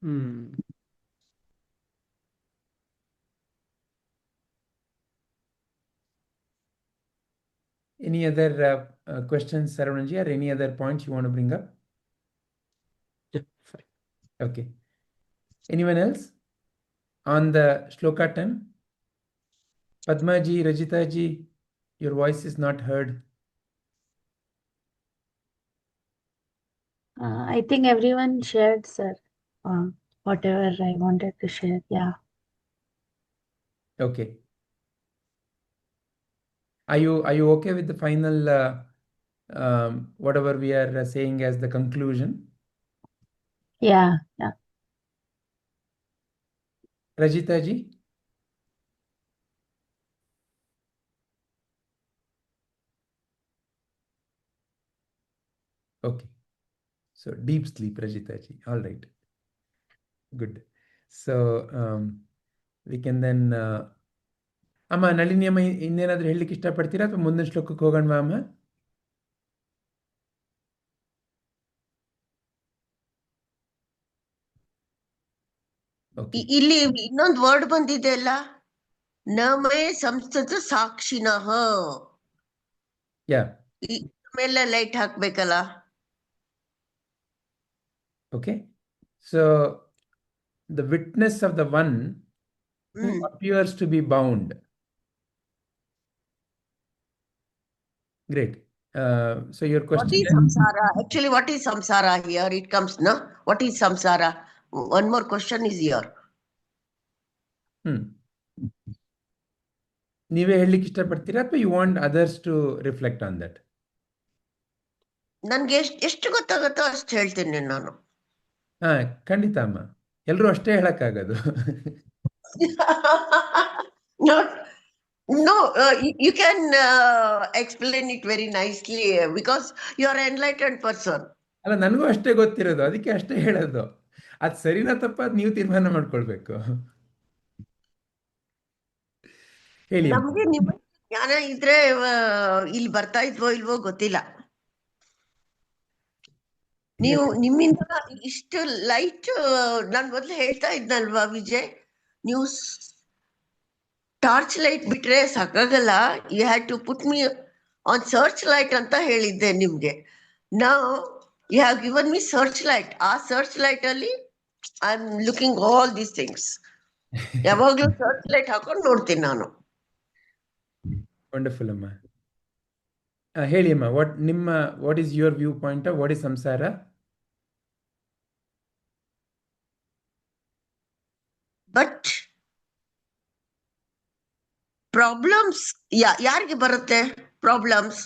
Mm. Any other questions, Saravanan, or any other points you want to bring up? Yeah, fine. Okay. Anyone else on the Shloka 10? Padmaji, Rajitaji, your voice is not heard. I think everyone shared, sir, whatever I wanted to share. Yeah. Okay. Are you okay with the final whatever we are saying as the conclusion? Yeah. Yeah. Rajitaji? Okay. So deep sleep, Rajita ji. All right. Good. So we can then ಅಮ್ಮ ನಳಿನಿ ಅಮ್ಮ ಇನ್ನೇನಾದ್ರೂ ಹೇಳಲಿಕ್ಕೆ ಇಷ್ಟಪಡ್ತೀರಾ ಅಥವಾ ಮುಂದಿನ ಶ್ಲೋಕಕ್ಕೆ ಹೋಗೋಣವಾ ಅಮ್ಮ? Okay. ಇಲ್ಲಿ ಇನ್ನೊಂದು word ಬಂದಿದೆ ಅಲ್ಲ, ನಮೇ ಸಂಸ್ಥಿತ ಸಾಕ್ಷಿನಃ. ಯಾ. ಮೇಲೆ light ಹಾಕ್ಬೇಕಲ್ಲ. Okay. So the witness of the one who appears to be bound. Great. So your question What is samsara? Actually, what is samsara here? It comes, no? What is samsara? One more question is here. ನೀವೇ ಹೇಳಲಿಕ್ಕೆ ಇಷ್ಟಪಡ್ತೀರಾ ಅಥವಾ you want others to reflect on that? ನನ್ಗೆ ಎಷ್ಟು ಗೊತ್ತಾಗುತ್ತೋ ಅಷ್ಟು ಹೇಳ್ತೀನಿ ನಾನು. ಹಾ, ಖಂಡಿತ ಅಮ್ಮ. ಎಲ್ಲರೂ ಅಷ್ಟೇ ಹೇಳಕ್ಕಾಗದು. No, you can explain it very nicely because you are an enlightened person. ಅಲ್ಲ, ನನಗೂ ಅಷ್ಟೇ ಗೊತ್ತಿರೋದು, ಅದಕ್ಕೆ ಅಷ್ಟೇ ಹೇಳೋದು. ಅದು ಸರಿನಾ ತಪ್ಪ ಅದು ನೀವು ತೀರ್ಮಾನ ಮಾಡ್ಕೊಳ್ಬೇಕು. ಹೇಳಿ. ನಮ್ಗೆ ನಿಮ್ಮ ಜ್ಞಾನ ಇದ್ರೆ ಇಲ್ಲಿ ಬರ್ತಾ ಇದ್ವೋ ಇಲ್ವೋ ಗೊತ್ತಿಲ್ಲ. ನೀವು ನಿಮ್ಮಿಂದ ಇಷ್ಟು ಲೈಟ್, ನಾನು ಮೊದ್ಲು ಹೇಳ್ತಾ ಇದ್ನಲ್ವಾ ವಿಜಯ್, ನೀವು ಟಾರ್ಚ್ ಲೈಟ್ ಬಿಟ್ರೆ ಸಾಕಾಗಲ್ಲ, you had to put me on search light ಅಂತ ಹೇಳಿದ್ದೆ ನಿಮ್ಗೆ. ನಾವು you have given me search light. ಆ ಸರ್ಚ್ ಲೈಟ್ ಅಲ್ಲಿ I am looking all these things. ಯಾವಾಗ್ಲೂ ಸರ್ಚ್ ಲೈಟ್ ಹಾಕೊಂಡು ನೋಡ್ತೀನಿ ನಾನು. ವಂಡರ್ಫುಲ್ ಅಮ್ಮ. ಹೇಳಿ ಅಮ್ಮ, what is your view point of what is samsara? But problems ಯಾರಿಗೆ ಬರುತ್ತೆ? Problems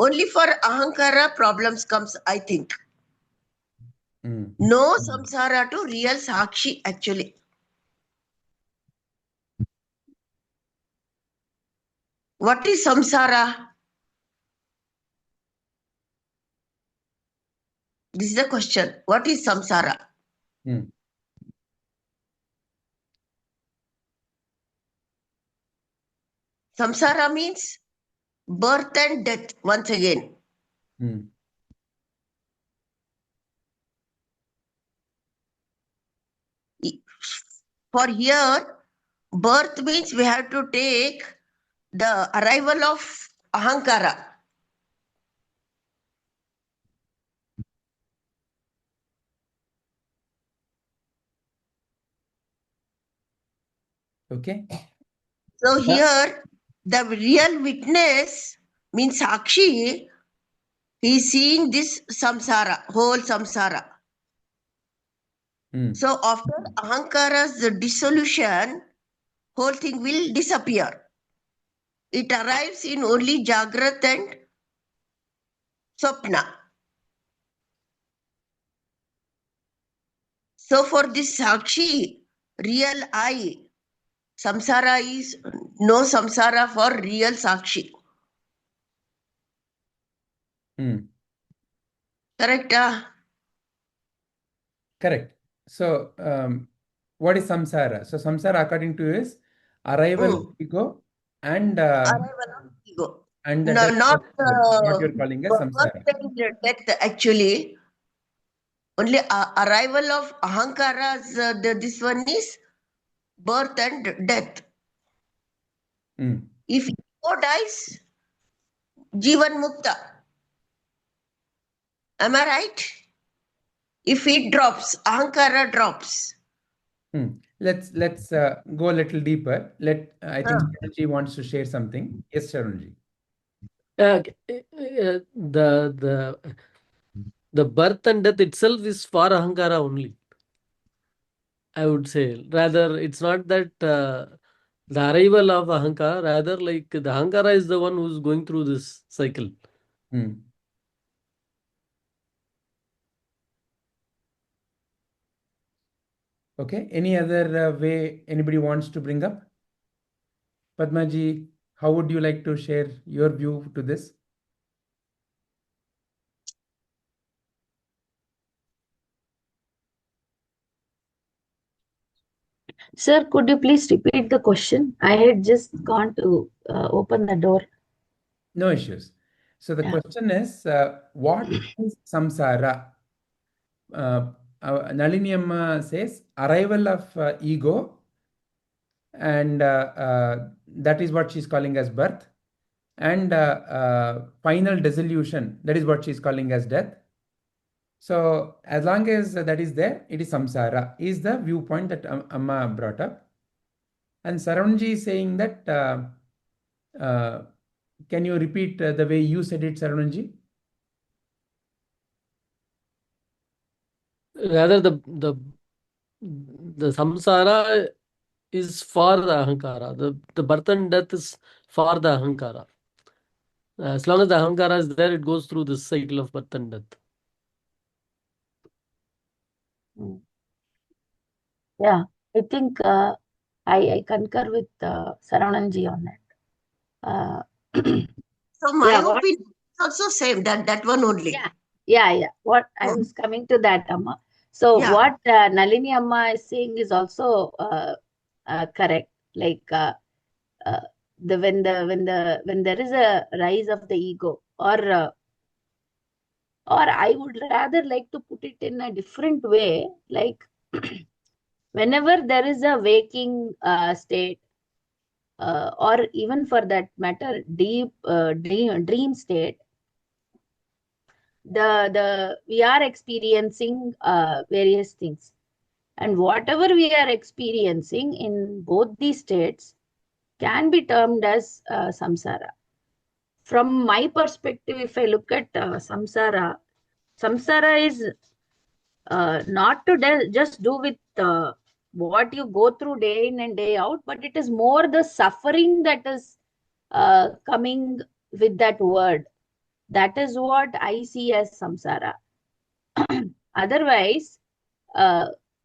only for ahankara problems comes, I think. No samsara to real sakshi actually. What is samsara? This is the question. What is samsara? Samsara means birth and death once again. For here, birth means we have to take the arrival of ahankara. Okay. So here, the real witness means Sakshi. He is seeing this samsara, whole samsara. So after ahankara's dissolution, whole thing will disappear. It arrives in only Jagrat and Swapna. So for this Sakshi, real I, samsara is no samsara for real Sakshi. Correct? Correct. So what is samsara? So samsara according to you is arrival of ego and arrival of ego. And no, death not what you're calling as samsara. Death actually. Only arrival of ahankara's this one is birth and death. If ego dies, Jivan Mukta. Am I right? If it drops, ahankara drops. Let's go a little deeper. I think Sharonji wants to share something. Yes, Sharonji. The birth and death itself is for ahankara only, I would say. Rather, it's not that the arrival of ahankara, rather like the ahankara is the one who's going through this cycle. Okay. Any other way anybody wants to bring up? Padmaji, how would you like to share your view to this? Sir, could you please repeat the question? I had just gone to open the door. No issues. So the Yeah. question is, what is samsara? Nalini Amma says, arrival of ego, and that is what she's calling as birth, and final dissolution, that is what she's calling as death. So as long as that is there, it is samsara, is the viewpoint that Amma brought up. And Saranji is saying that, can you repeat the way you said it, Saranji? Rather, the samsara is for the ahankara. The birth and death is for the ahankara. As long as the ahankara is there, it goes through this cycle of birth and death. Yeah, I think I concur with Sarananji on that. So my Yeah, what? opinion is also same, that one only. Yeah. What I was coming to that, Amma. So Yeah. what Nalini Amma is saying is also correct. Like when there is a rise of the ego, or I would rather like to put it in a different way, like whenever there is a waking state, or even for that matter, deep dream state, we are experiencing various things, and whatever we are experiencing in both these states can be termed as samsara. From my perspective, if I look at samsara is not to just do with what you go through day in and day out, but it is more the suffering that is coming with that word. That is what I see as samsara. Otherwise,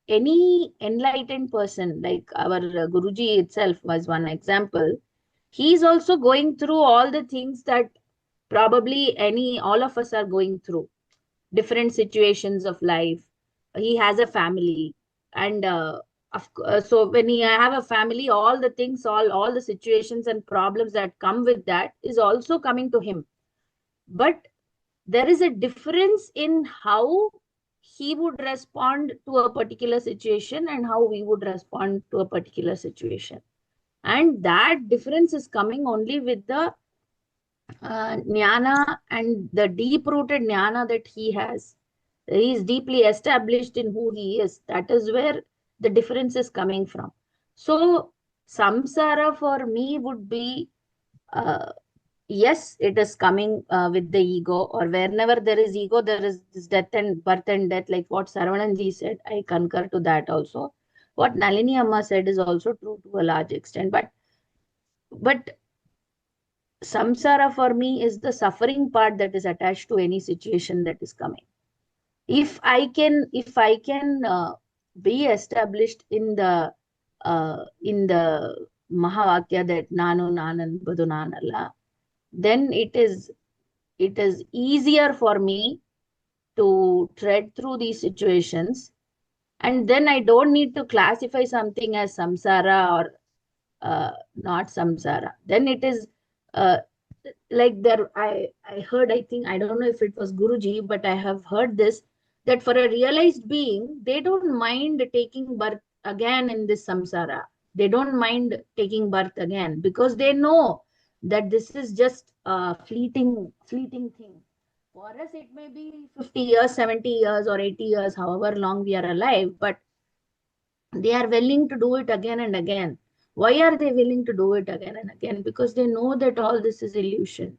any enlightened person, like our Guruji itself was one example, he's also going through all the things that probably all of us are going through, different situations of life. He has a family, and so when he have a family, all the things, all the situations and problems that come with that is also coming to him. But there is a difference in how he would respond to a particular situation and how we would respond to a particular situation. And that difference is coming only with the jnana and the deep rooted jnana that he has. He is deeply established in who he is. That is where the difference is coming from. So, samsara for me would be yes, it is coming with the ego, or whenever there is ego, there is this death and birth and death, like what Saravanan said. I concur to that also. What Nalini Amma said is also true to a large extent. But samsara for me is the suffering part that is attached to any situation that is coming. If I can be established in the Mahavakya that Nanu Nanan Badu Nanala, then it is easier for me to tread through these situations, and then I don't need to classify something as samsara or not samsara. Then it is uh, like there I heard, I think, I don't know if it was Guruji, but I have heard this, that for a realized being, they don't mind taking birth again in this samsara. They don't mind taking birth again, because they know that this is just a fleeting thing. For us, it may be 50 years, 70 years, or 80 years, however long we are alive, but they are willing to do it again and again. Why are they willing to do it again and again? Because they know that all this is illusion.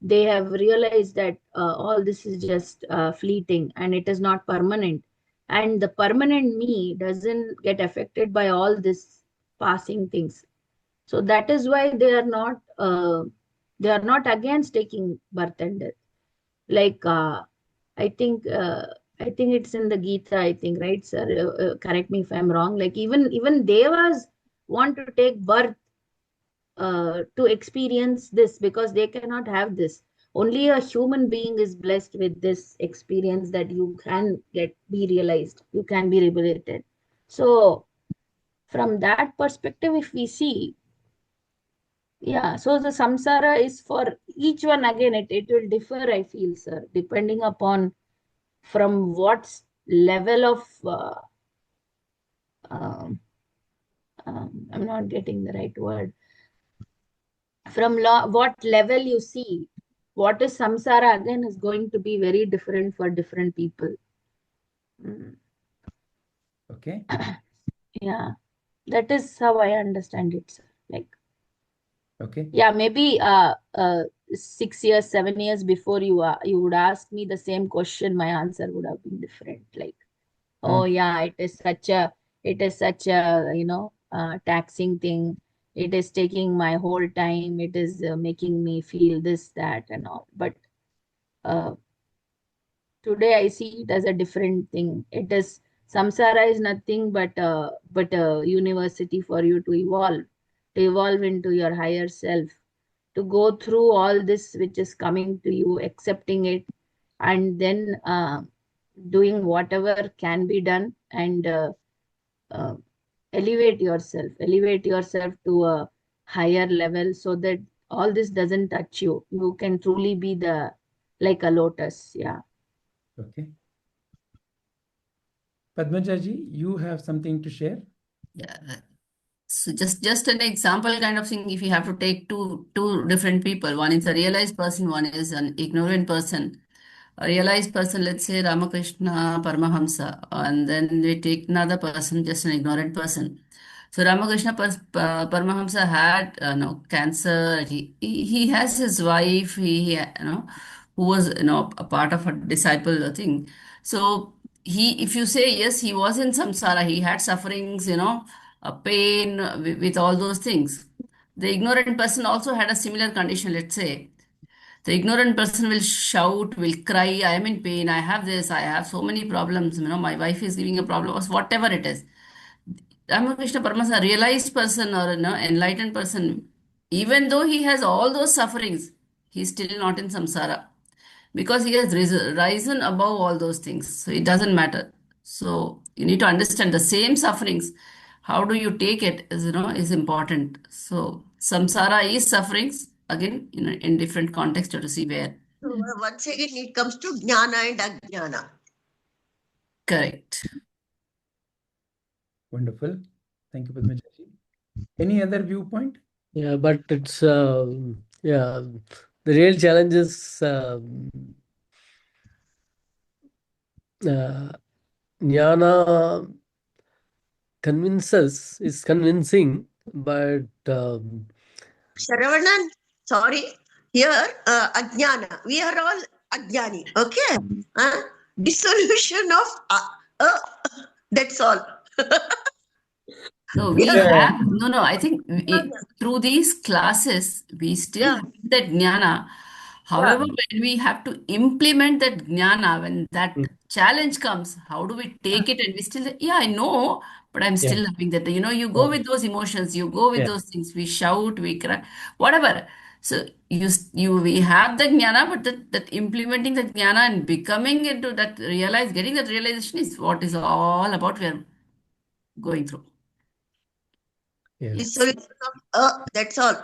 They have realized that all this is just fleeting and it is not permanent. And the permanent me doesn't get affected by all this passing things. So that is why they are not against taking birth and death. Like I think it's in the Gita, I think, right, sir? Correct me if I'm wrong. Like even devas want to take birth to experience this, because they cannot have this. Only a human being is blessed with this experience, that you can be realized, you can be liberated. So From that perspective, if we see, yeah, so the samsara is for each one. Again, it will differ, I feel, sir, depending upon from what level of um, I'm not getting the right word. From what level you see, what is samsara again is going to be very different for different people. Okay. Yeah, that is how I understand it, sir. Like, Okay. yeah, maybe 6 years, 7 years before you would ask me the same question, my answer would have been different. Like, oh yeah, it is such a taxing thing. It is taking my whole time. It is making me feel this, that, and all. But uh, today I see it as a different thing. It is samsara is nothing but a university for you to evolve into your higher self, to go through all this which is coming to you, accepting it, and then doing whatever can be done, and uh, elevate yourself to a higher level, so that all this doesn't touch you. You can truly be the like a lotus. Yeah. Okay. Padmajaji, you have something to share? Yeah. So just an example kind of thing, if you have to take two different people, one is a realized person, one is an ignorant person. A realized person, let's say Ramakrishna Paramahamsa, and then we take another person, just an ignorant person. So Ramakrishna Paramahamsa had no cancer. He has his wife. Who was a part of a disciple thing. So if you say yes, he was in samsara. He had sufferings. A pain with all those things. The ignorant person also had a similar condition. Let's say the ignorant person will shout, will cry, I am in pain, I have this, I have so many problems, my wife is giving a problem, or whatever it is. Ramakrishna Paramas, a realized person or enlightened person, even though he has all those sufferings, he's still not in samsara because he has risen above all those things. So it doesn't matter. So you need to understand the same sufferings. How do you take it is important. So samsara is sufferings again in different context to see where. So, once again, it comes to jnana and ajnana. Correct. Wonderful. Thank you, Padmajaji. Any other viewpoint? Yeah, but it's yeah, the real challenge is jnana is convincing, but Sharavanan, sorry. Here, ajnana. We are all ajnani. Okay? Dissolution of that's all. No, We we are all have no. I think through these classes we still yeah, have that jnana. yeah. However, when we have to implement that jnana, when that challenge comes, how do we take it? And we still, yeah, I know, but I'm yeah, still having that. You go yeah, with those emotions, you go with yeah, those things. We shout, we cry, whatever. So we have the jnana, but that implementing that jnana and becoming into that getting that realization is what is all about. We are going through. yes. Dissolution of that's all.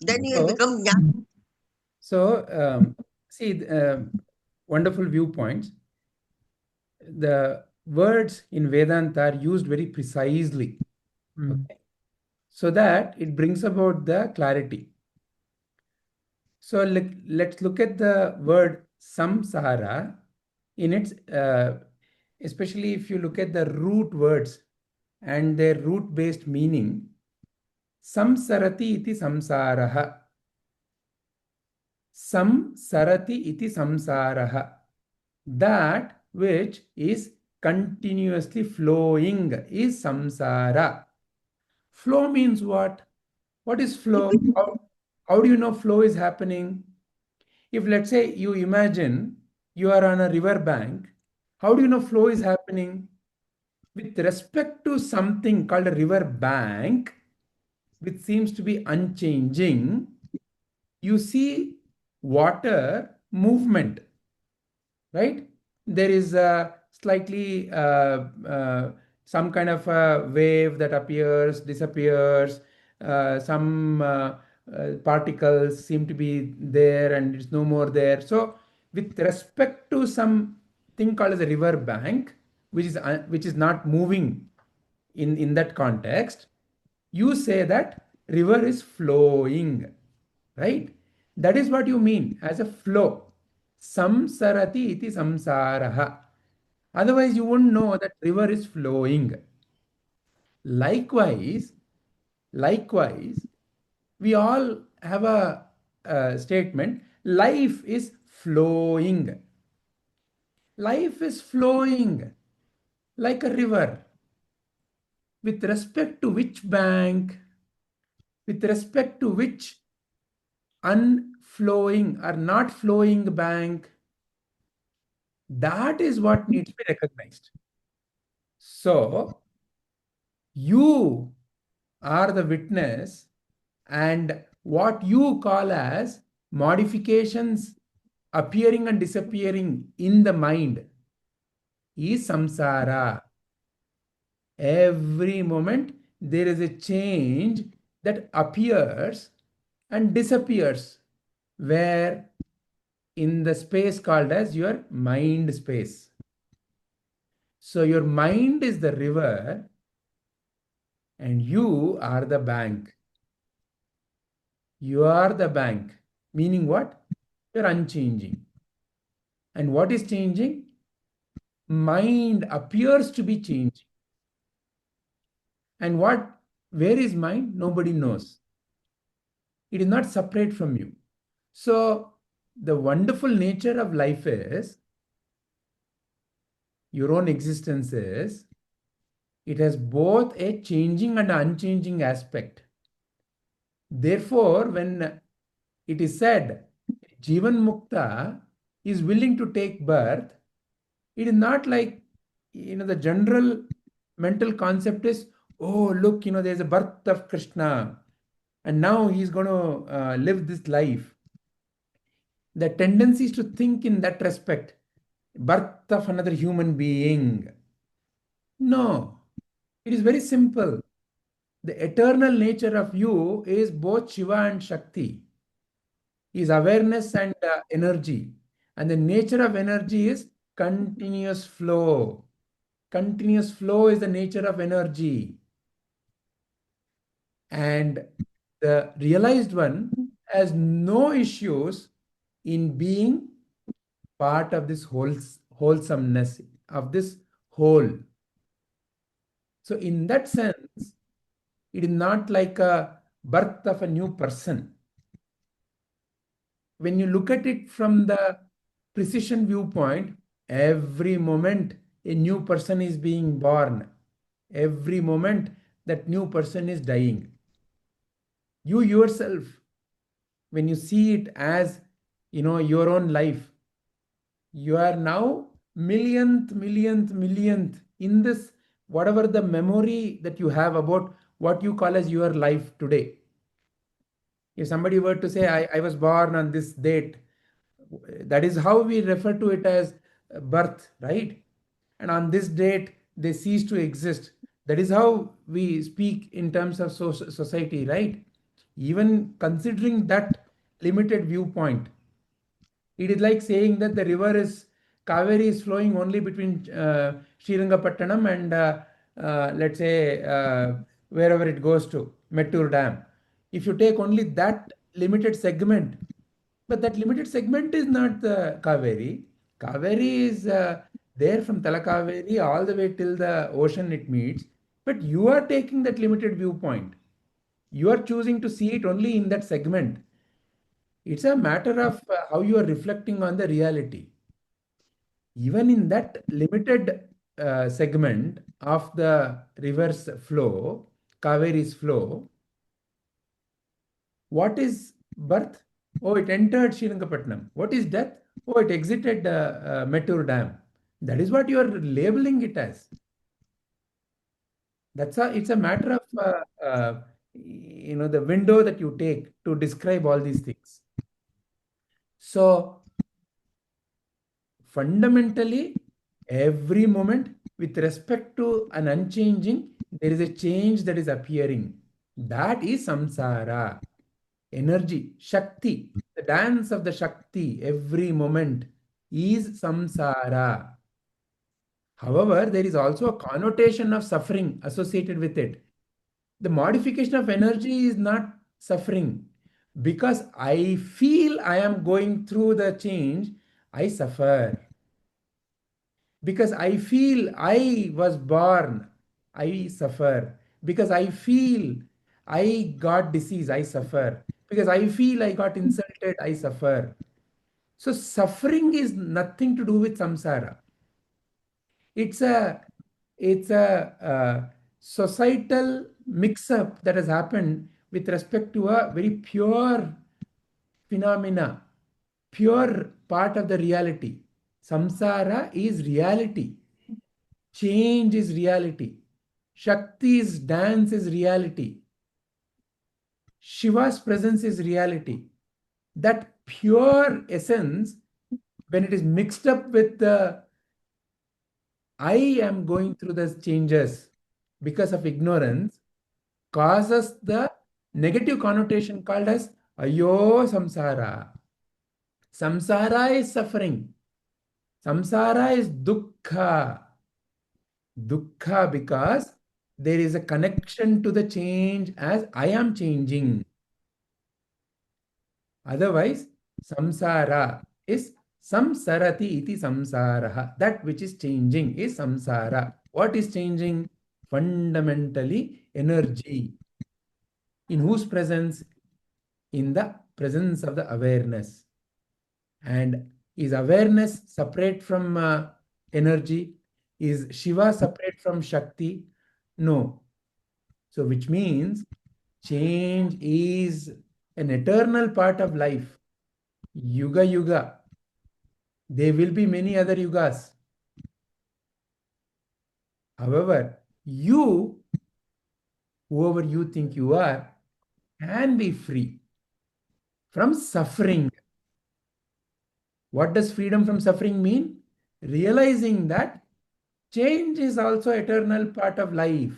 Then you will So, become jnana. see, wonderful viewpoints. The words in Vedanta are used very precisely, okay, so that it brings about the clarity. So let's look at the word samsara in its, especially if you look at the root words and their root-based meaning. Samsarati iti samsaraha. Samsarati iti samsaraha. That which is continuously flowing is samsara. Flow means what? What is flow? How do you know flow is happening? If let's say you imagine you are on a river bank, how do you know flow is happening? With respect to something called a river bank, which seems to be unchanging, you see water movement, right? There is a slightly some kind of a wave that appears, disappears, some particles seem to be there and it's no more there. So with respect to some thing called as a river bank, which is not moving in that context, you say that river is flowing, right? That is what you mean as a flow. Samsarati iti samsaraha. Otherwise, you wouldn't know that river is flowing. Likewise, likewise, we all have a statement, life is flowing. Life is flowing like a river. With respect to which bank? With respect to which unflowing or not flowing bank? That is what needs to be recognized. So, you are the witness, and what you call as modifications appearing and disappearing in the mind is samsara. Every moment there is a change that appears and disappears, where in the space called as your mind space. So your mind is the river and you are the bank. You are the bank, meaning what? You're unchanging. And what is changing? Mind appears to be changing. And where is mind? Nobody knows. It is not separate from you. So the wonderful nature of life is, your own existence is, it has both a changing and unchanging aspect. Therefore, when it is said, Jivan Mukta is willing to take birth, it is not like, the general mental concept is, oh, look, there's a birth of Krishna, and now he's going to live this life. The tendency is to think in that respect, birth of another human being. No, it is very simple. The eternal nature of you is both Shiva and Shakti, is awareness and energy. And the nature of energy is continuous flow. Continuous flow is the nature of energy. And the realized one has no issues in being part of this wholesomeness, of this whole. So in that sense, it is not like a birth of a new person. When you look at it from the precision viewpoint, every moment a new person is being born. Every moment that new person is dying. You yourself, when you see it as, your own life, you are now millionth in this, whatever the memory that you have about what you call as your life today. If somebody were to say, I was born on this date, that is how we refer to it as birth, right? And on this date, they cease to exist. That is how we speak in terms of society, right? Even considering that limited viewpoint, it is like saying that the river is, Kaveri is flowing only between Srirangapattanam and let's say wherever it goes to, Mettur Dam. If you take only that limited segment, but that limited segment is not the Kaveri. Kaveri is there from Talakaveri all the way till the ocean it meets. But you are taking that limited viewpoint. You are choosing to see it only in that segment. It's a matter of how you are reflecting on the reality. Even in that limited segment of the river's flow, Kaveri's flow, what is birth? Oh, it entered Srirangapatnam. What is death? Oh, it exited Mettur Dam. That is what you are labeling it as. It's a matter of the window that you take to describe all these things. So fundamentally, Every moment, with respect to an unchanging, there is a change that is appearing. That is samsara. Energy, Shakti, the dance of the Shakti, every moment is samsara. However, there is also a connotation of suffering associated with it. The modification of energy is not suffering. Because I feel I am going through the change, I suffer. Because I feel I was born, I suffer. Because I feel I got disease, I suffer. Because I feel I got insulted, I suffer. So suffering is nothing to do with samsara. It's a societal mix-up that has happened with respect to a very pure phenomena, pure part of the reality. Samsara is reality. Change is reality. Shakti's dance is reality. Shiva's presence is reality. That pure essence, when it is mixed up with the I am going through the changes because of ignorance, causes the negative connotation called as Ayo Samsara. Samsara is suffering. Samsara is dukkha. Dukkha because there is a connection to the change as I am changing. Otherwise, samsara is samsarati iti samsaraha. That which is changing is samsara. What is changing? Fundamentally, energy. In whose presence? In the presence of the awareness. And is awareness separate from energy? Is Shiva separate from Shakti? No. So, which means change is an eternal part of life. Yuga Yuga. There will be many other yugas. However, you, whoever you think you are, can be free from suffering. What does freedom from suffering mean? Realizing that change is also eternal part of life.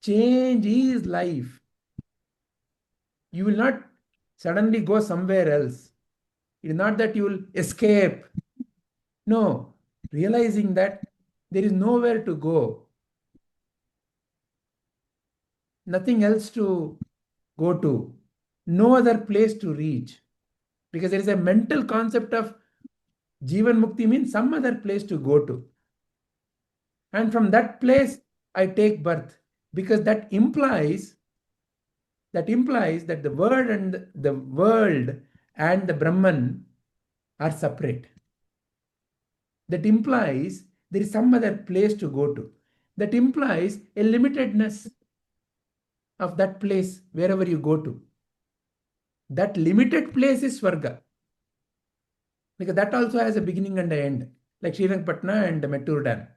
Change is life. You will not suddenly go somewhere else. It is not that you will escape. No, realizing that there is nowhere to go, nothing else to go to, no other place to reach. Because there is a mental concept of Jivan Mukti means some other place to go to. And from that place, I take birth. Because that implies that the world and the Brahman are separate. That implies there is some other place to go to. That implies a limitedness of that place wherever you go to. That limited place is Swarga. Because that also has a beginning and an end, like Srirangpatna and Mettur Dam.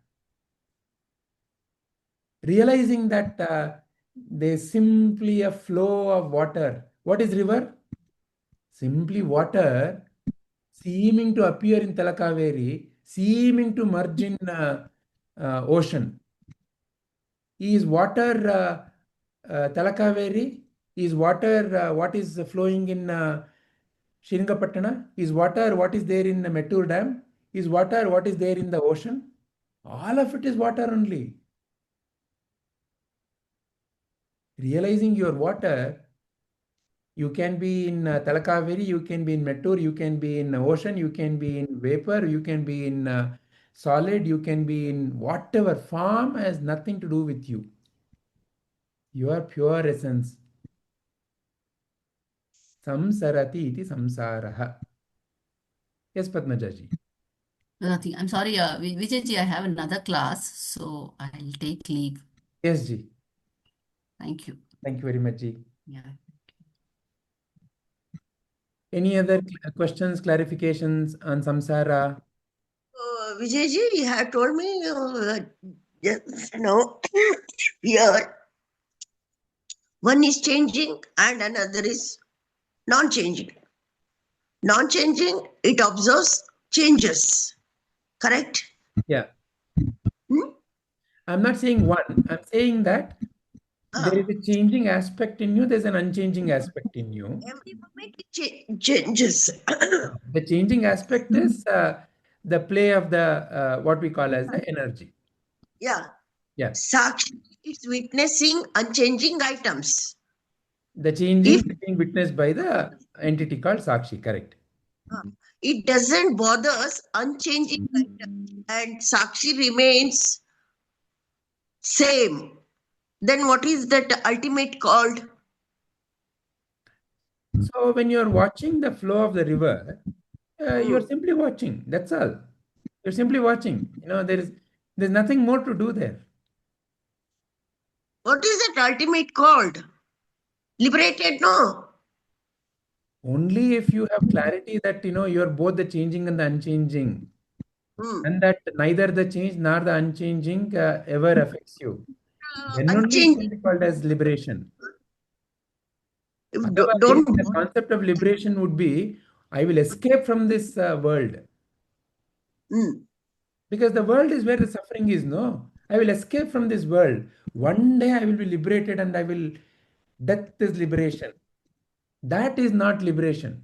Realizing that there's simply a flow of water. What is river? Simply water seeming to appear in Talakaveri, seeming to merge in ocean. Is water Talakaveri? Is water what is flowing in Sringapatna? Is water what is there in the Mettur Dam? Is water what is there in the ocean? All of it is water only. Realizing your water, you can be in Talakaveri, you can be in Mettur, you can be in ocean, you can be in vapor, you can be in solid, you can be in whatever form, has nothing to do with you. Your pure essence. Samsarati iti samsaraha. Yes, Padmajaji. Nothing. I'm sorry, Vijayji, I have another class, so I'll take leave. Yes, Ji. Thank you. Thank you very much, Ji. Yeah. Any other questions, clarifications on samsara? Vijayji, you have told me just now here one is changing and another is non-changing. Non-changing, it observes changes. Correct? Yeah. Hmm? I'm not saying one. I'm saying that there Ah, is a changing aspect in you, there's an unchanging aspect in you. every moment it changes. The changing aspect is the play of the what we call as the energy. Yeah. Yeah. Sakshi is witnessing unchanging items. The changing If being witnessed by the entity called Sakshi, correct? it doesn't bother us, unchanging items, and Sakshi remains same, then what is that ultimate called? So when you're watching the flow of the river, you're Hmm. simply watching. That's all. You're simply watching. There's nothing more to do there. What is that ultimate called? Liberated, no? Only if you have clarity that you're both the changing and the unchanging, Hmm. and that neither the change nor the unchanging ever affects you. Then only it can Unchanging. be called as liberation. Otherwise, Don't. the concept of liberation would be, I will escape from this world. Hmm. Because the world is where the suffering is, no? I will escape from this world. One day I will be liberated and death is liberation. That is not liberation.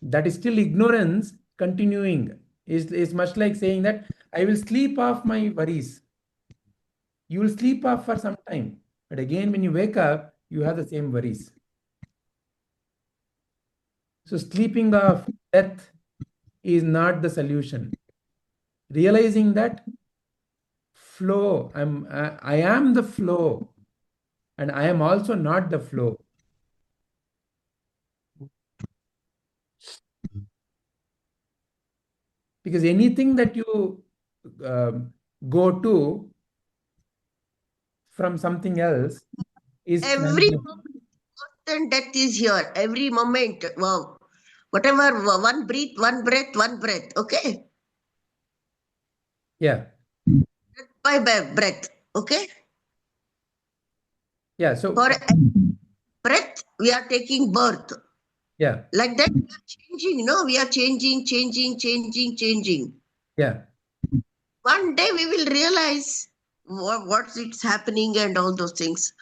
That is still ignorance continuing. Is much like saying that I will sleep off my worries. You will sleep off for some time. But again, when you wake up, you have the same worries. So sleeping off death is not the solution. Realizing that flow, I am the flow, and I am also not the flow. Because anything that you go to from something else is Every transient. moment, constant death is here. Every moment. Wow. Whatever, one breath, one breath, one breath. Okay? Yeah. By breath. Okay? Yeah. So, For every breath, we are taking birth. yeah. Like that, we are changing, no? We are changing, changing, changing, changing. Yeah. One day we will realize what's it's happening and all those things.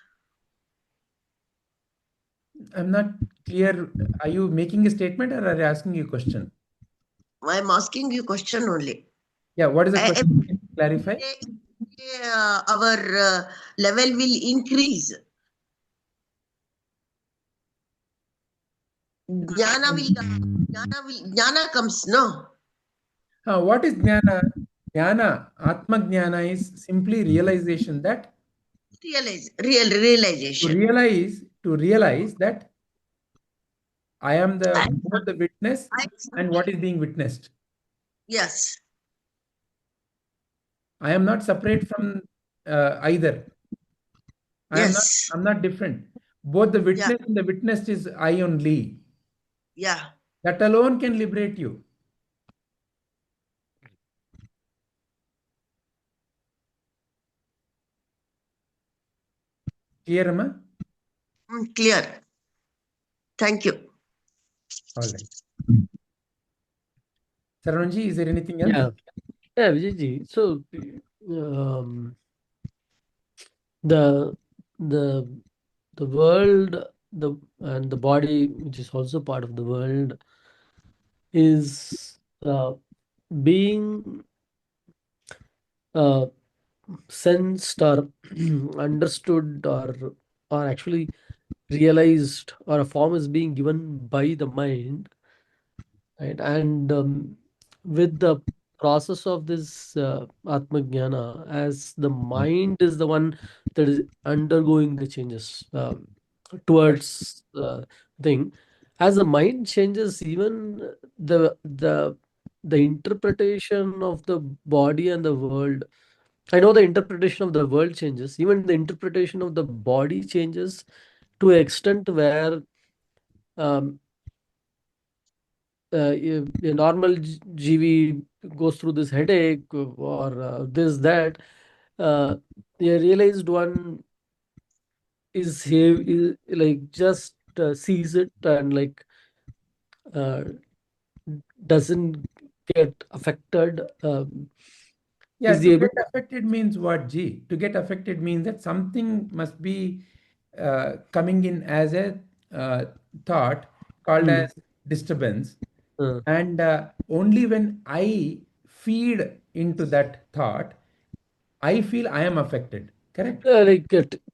I'm not clear. Are you making a statement or are you asking you a question? I'm asking you question only. Yeah. What is the Every question? Can you clarify? day, our level will increase. Jnana comes, no? What is jnana? Jnana, Atma Jnana is simply realization that Real realization. to realize that I am the And both the witness I, and what is being witnessed. yes, I am not separate from either. yes, I'm not different. Both the yeah, witness and the witnessed is I only. yeah. That alone can liberate you. Clear, Amma? Clear. Thank you. All right. Saranji, is there anything else? Yeah, yeah, Vijayji. So, um, the the the world, the body, which is also part of the world, is being uh, sensed or understood or actually realized, or a form is being given by the mind, right? And with the process of this Atma Jnana, as the mind is the one that is undergoing the changes towards thing, as the mind changes, even the interpretation of the body and the world. I know the interpretation of the world changes, even the interpretation of the body changes to an extent where um, a normal GV goes through this headache or this, that. Uh, they realized one is like just sees it and like uh, doesn't get affected, Yeah, is to he able get affected means what, G? To get affected means that something must be coming in as a thought called Mm. as disturbance. Uh, And only when I feed into that thought, I feel I am affected. Correct? like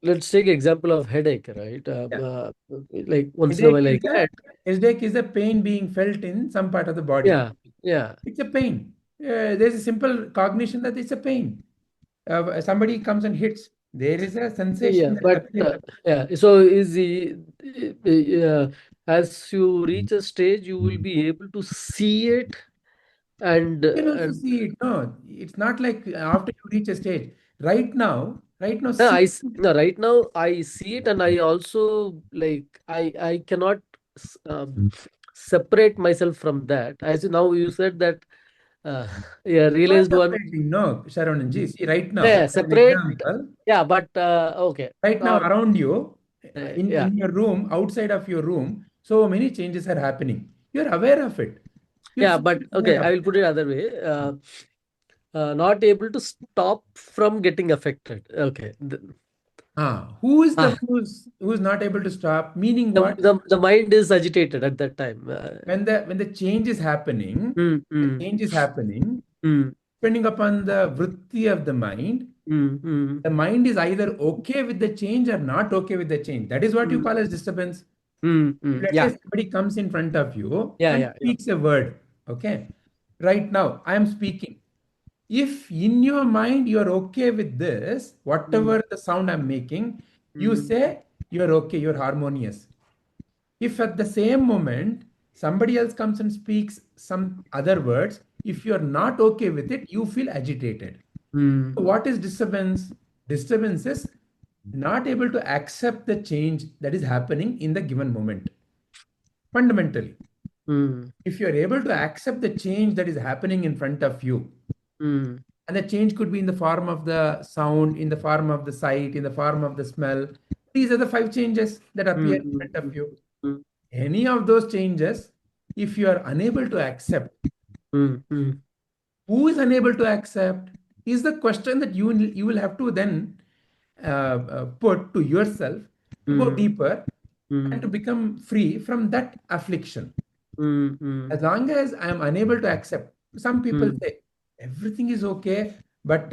let's take example of headache, right? Yeah. Like once in a Headache while I is a get, headache is a pain being felt in some part of the body. yeah, yeah, It's a pain. There's a simple cognition that it's a pain. Somebody comes and hits. There is a sensation yeah, that is but appearing. yeah. So is the as you reach a stage, you will be able to see it, and You can also see it. No, it's not like after you reach a stage. Right now, yeah, see. no, right now I see it, and I also like I cannot separate myself from that. As now you said that, uh, yeah, You are realized one. separating. No, Sharonanji. See, right now, Yeah, as an separate. example, Yeah, but okay. right now Or around you, yeah, in your room, outside of your room, so many changes are happening. You're aware of it. You're yeah, fully but aware okay. of I will it. put it other way. Not able to stop from getting affected. Okay. Who is the Ah, who's not able to stop? Meaning the, what? the mind is agitated at that time. When the change is happening, Mm, the mm, change is happening, mm, depending upon the vritti of mm, mm, the mind is either okay with the change or not okay with the change. That is what you mm, call as disturbance. If let's say yeah, somebody comes in front of you yeah, and yeah, yeah. speaks a word, okay? Right now, I am speaking. If in your mind you are okay with this, Mm, whatever the sound I'm making, you mm, say you're okay, you're harmonious. If at the same moment somebody else comes and speaks some other words, if you're not okay with it, you feel agitated. So mm, what is disturbance? Disturbance is not able to accept the change that is happening in the given moment. Fundamentally, mm, if you are able to accept the change that is happening in front of you, mm, and the change could be in the form of the sound, in the form of the sight, in the form of the smell. These are the five changes that appear in mm, front of you. mm, Any of those changes, if you are unable to accept, mm, mm, who is unable to accept is the question that you will have to then put to yourself to go mm, deeper and to mm, become free from that affliction. mm, mm, As long as I am unable to accept, some people mm, say everything is okay, but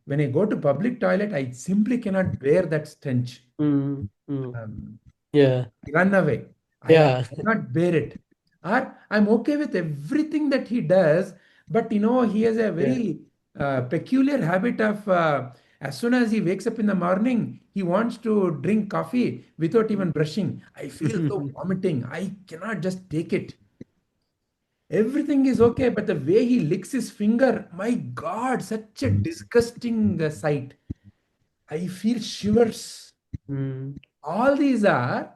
when I go to public toilet, I simply cannot bear that stench. mm, mm. Um, Yeah, Run away. I yeah, cannot bear it. Or I'm okay with everything that he does, but he has a yeah. very peculiar habit of as soon as he wakes up in the morning, he wants to drink coffee without even brushing. I feel so vomiting. I cannot just take it. Everything is okay, but the way he licks his finger, my God, such a disgusting sight. I feel shivers. Mm, All these are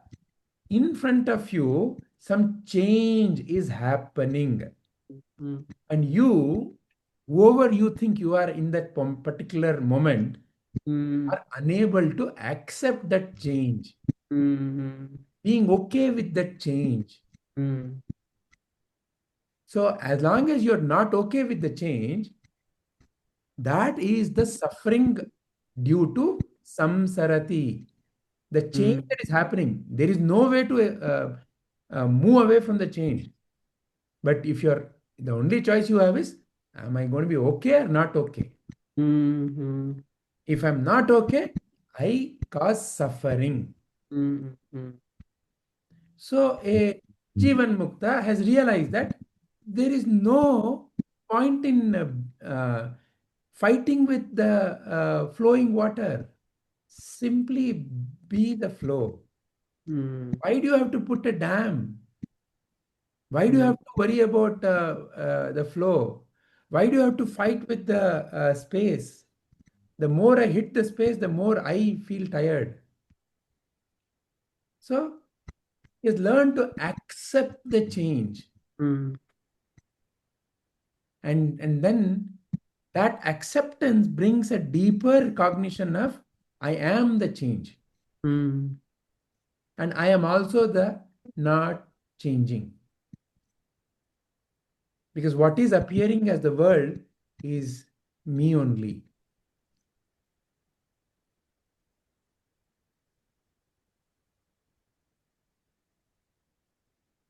in front of you, some change is happening. mm, And you, whoever you think you are in that particular moment, mm, are unable to accept that change, mm, being okay with that change. mm, So, as long as you're not okay with the change, that is the suffering due to samsarati, the change mm, that is happening. There is no way to move away from the change. But if you're the only choice you have is, am I going to be okay or not okay? mm, If I'm not okay, I cause suffering. mm, mm, So a Jivan Mukta has realized that there is no point in fighting with the flowing water. Simply be the flow. mm, Why do you have to put a dam? Why do you mm, have to worry about the flow? Why do you have to fight with the space? The more I hit the space, the more I feel tired. So is learn to accept the change. mm, And then that acceptance brings a deeper cognition of I am the change. mm, And I am also the not changing. Because what is appearing as the world is me only.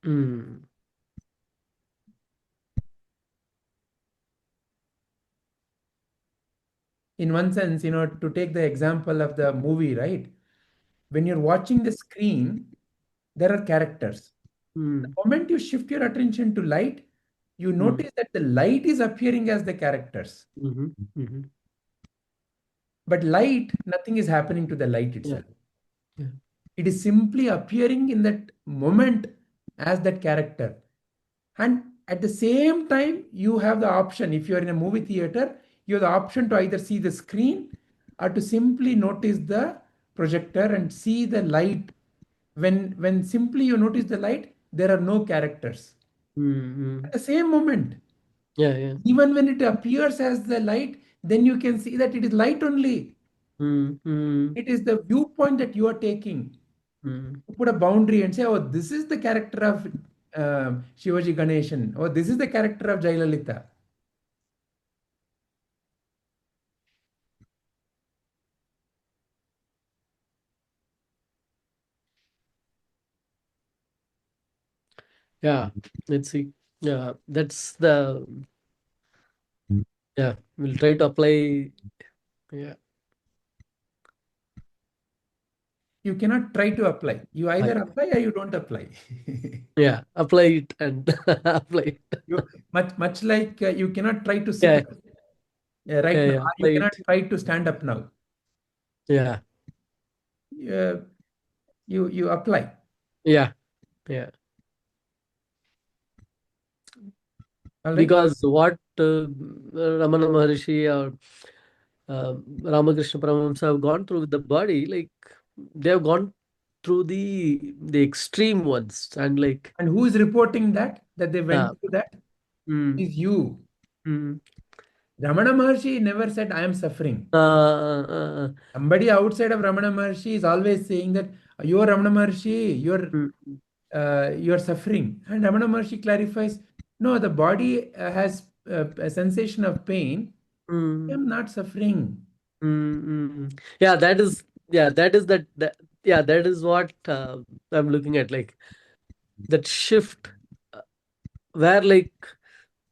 Mm. In one sense, to take the example of the movie, right? When you're watching the screen, there are characters. The Mm. moment you shift your attention to light, you Mm. notice that the light is appearing as the characters. Mm-hmm. Mm-hmm. But light, nothing is happening to the light Yeah. itself. Yeah. It is simply appearing in that moment as that character. And at the same time, you have the option, if you are in a movie theater, you have the option to either see the screen or to simply notice the projector and see the light. When simply you notice the light, there are no characters. Mm-hmm. At the same moment, Yeah. Yeah. even when it appears as the light, then you can see that it is light only. Mm-hmm. It is the viewpoint that you are taking. Mm. Put a boundary and say, oh, this is the character of Shivaji Ganeshan, or this is the character of Jayalalitha. Yeah. Let's see. Yeah. That's the. Yeah. We'll try to apply. Yeah. You cannot try to apply. You either I- apply or you don't apply. Yeah. Apply it and apply it. Much like you cannot try to sit Yeah. up right Yeah. now, Yeah. or you Apply cannot it. try to stand up now. Yeah. Uh, you apply. Yeah. Yeah. All right. Because what Ramana Maharshi or Ramakrishna Paramahamsa have gone through with the body, like they have gone through the extreme ones, and like And who is reporting that they went yeah, through that? mm, Is you. mm, Ramana Maharshi never said, I am suffering. uh, Somebody outside of Ramana Maharshi is always saying that you are Ramana Maharshi, mm, you're suffering. And Ramana Maharshi clarifies, no, the body has a sensation of pain. I mm, am not suffering. yeah, that is yeah, that is what I'm looking at, like that shift where like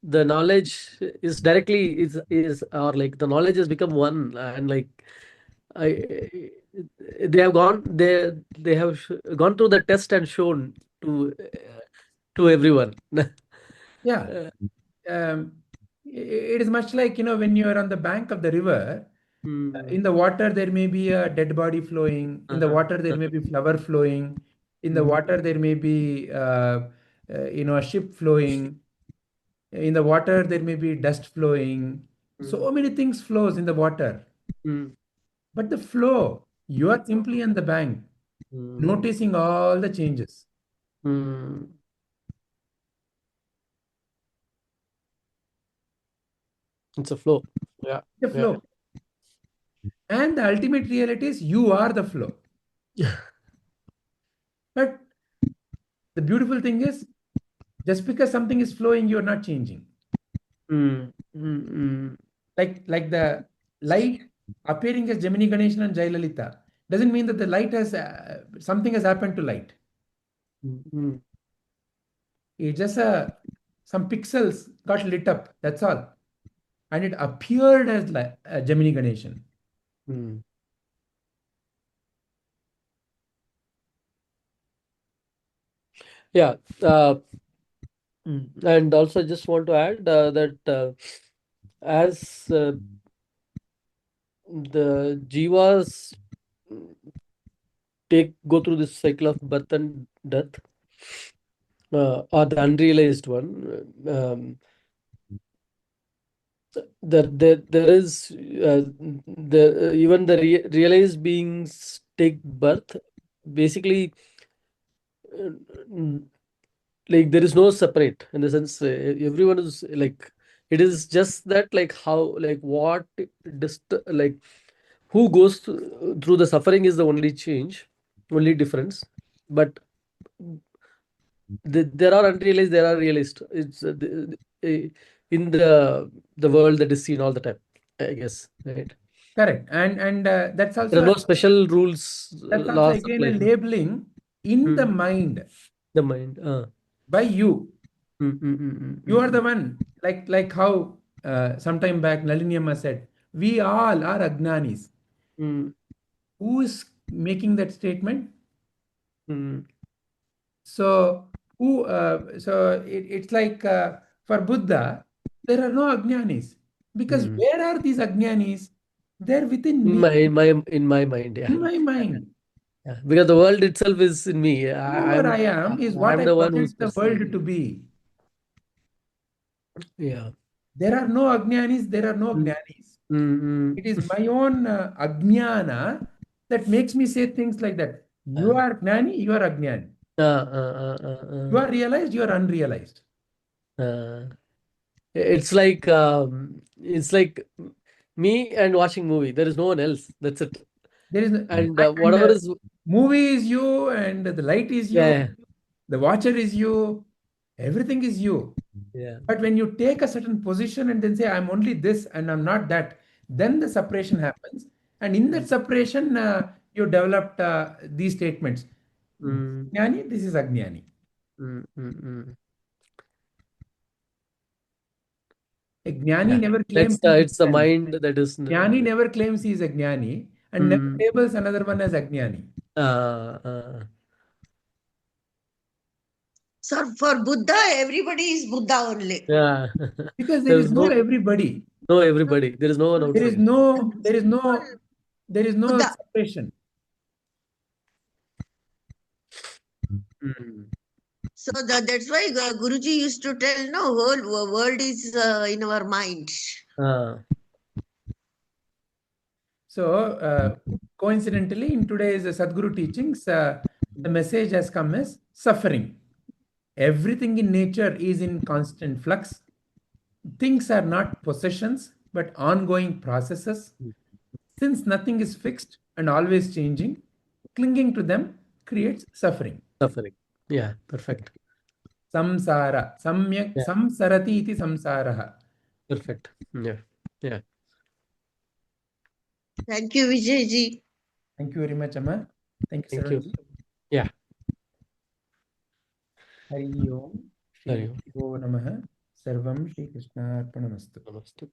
the knowledge is directly is or like the knowledge has become one, and like I they have gone they have gone through the test and shown to everyone. Yeah. Um, it is much like, when you are on the bank of the river, Hmm. in the water, there may be a dead body flowing. In the Uh-huh. water, there may be flower flowing. In the Hmm. water, there may be, a ship flowing. In the water, there may be dust flowing. Hmm. So many things flows in the water. Hmm. But the flow, you are simply on the bank, Hmm. noticing all the changes. Hmm. It's a flow. Yeah. The Yeah. flow. And the ultimate reality is you are the flow. But the beautiful thing is, just because something is flowing, you're not changing. Hmm. Hmm. Hmm. Like the light appearing as Gemini Ganeshan and Jayalalitha doesn't mean that the light has something has happened to light. Hmm. It's just some pixels got lit up. That's all, and it appeared as Gemini Ganeshan. Hmm. Yeah. And also, I just want to add that as the jivas go through this cycle of birth and death, or the unrealized one, there is even the realized beings take birth. Basically, uh, mm, like there is no separate in the sense everyone is like it is just that like how like what like who goes through the suffering is the only change, only difference. But There are unrealized, there are realized. It's in the world that is seen all the time, I guess, right? Correct. And that's There are also no special rules, that's also laws again a apply. labeling in the Mm. mind The mind. by you. You are the Mm. one, like how sometime back Nalini Amma said, we all are Agnanis. Mm. Who is making that statement? Mm. So it's like for Buddha, there are no Agnanis. Because Mm. where are these Agnanis? They're within In me, my mind, yeah. in my mind. Yeah. Because the world itself is in me. Whoever I am is what I'm I the one project who's the world perceiving. to be. Yeah. There are no Agnanis, there are no Mm. Gnanis. Mm. It is my own Ajnana that makes me say things like that. You are Gnani, you are Ajnani. You are realized, you are unrealized. It's like me and watching movie. There is no one else. That's it. There is And and whatever is, movie is you, and the light is you, yeah, the watcher is you, everything is you. yeah. But when you take a certain position and then say, I'm only this and I'm not that, then the separation happens. And in that separation, you developed these statements. Mm. Jnani, this is Ajnani. Mm. A Jnani Yeah. never claims he is It's the Jnani. mind that is. Jnani never claims he is a Jnani and never Mm. labels another one as Ajnani. So for Buddha, everybody is Buddha only. Yeah. Because there There is is no everybody. no everybody. There is no one There is outside. no, there is no, there is no Buddha. separation. Mm. So that's why Guruji used to tell, no, whole world is in our mind. So, coincidentally, in today's Sadhguru teachings, the message has come as suffering. Everything in nature is in constant flux. Things are not possessions, but ongoing processes. Since nothing is fixed and always changing, clinging to them creates suffering. Suffering. Yeah. Perfect. Samsara. Samyak Yeah. samsarati iti samsaraha. Perfect. Yeah. Yeah. Thank you, Vijayji. Thank you very much, Amma. Thank you, Thank you. Sarvanji. Yeah. Hari Om. Shri Hari Om. Guru Namaha. Sarvam Shri Krishna Arpanamastu. Namaste.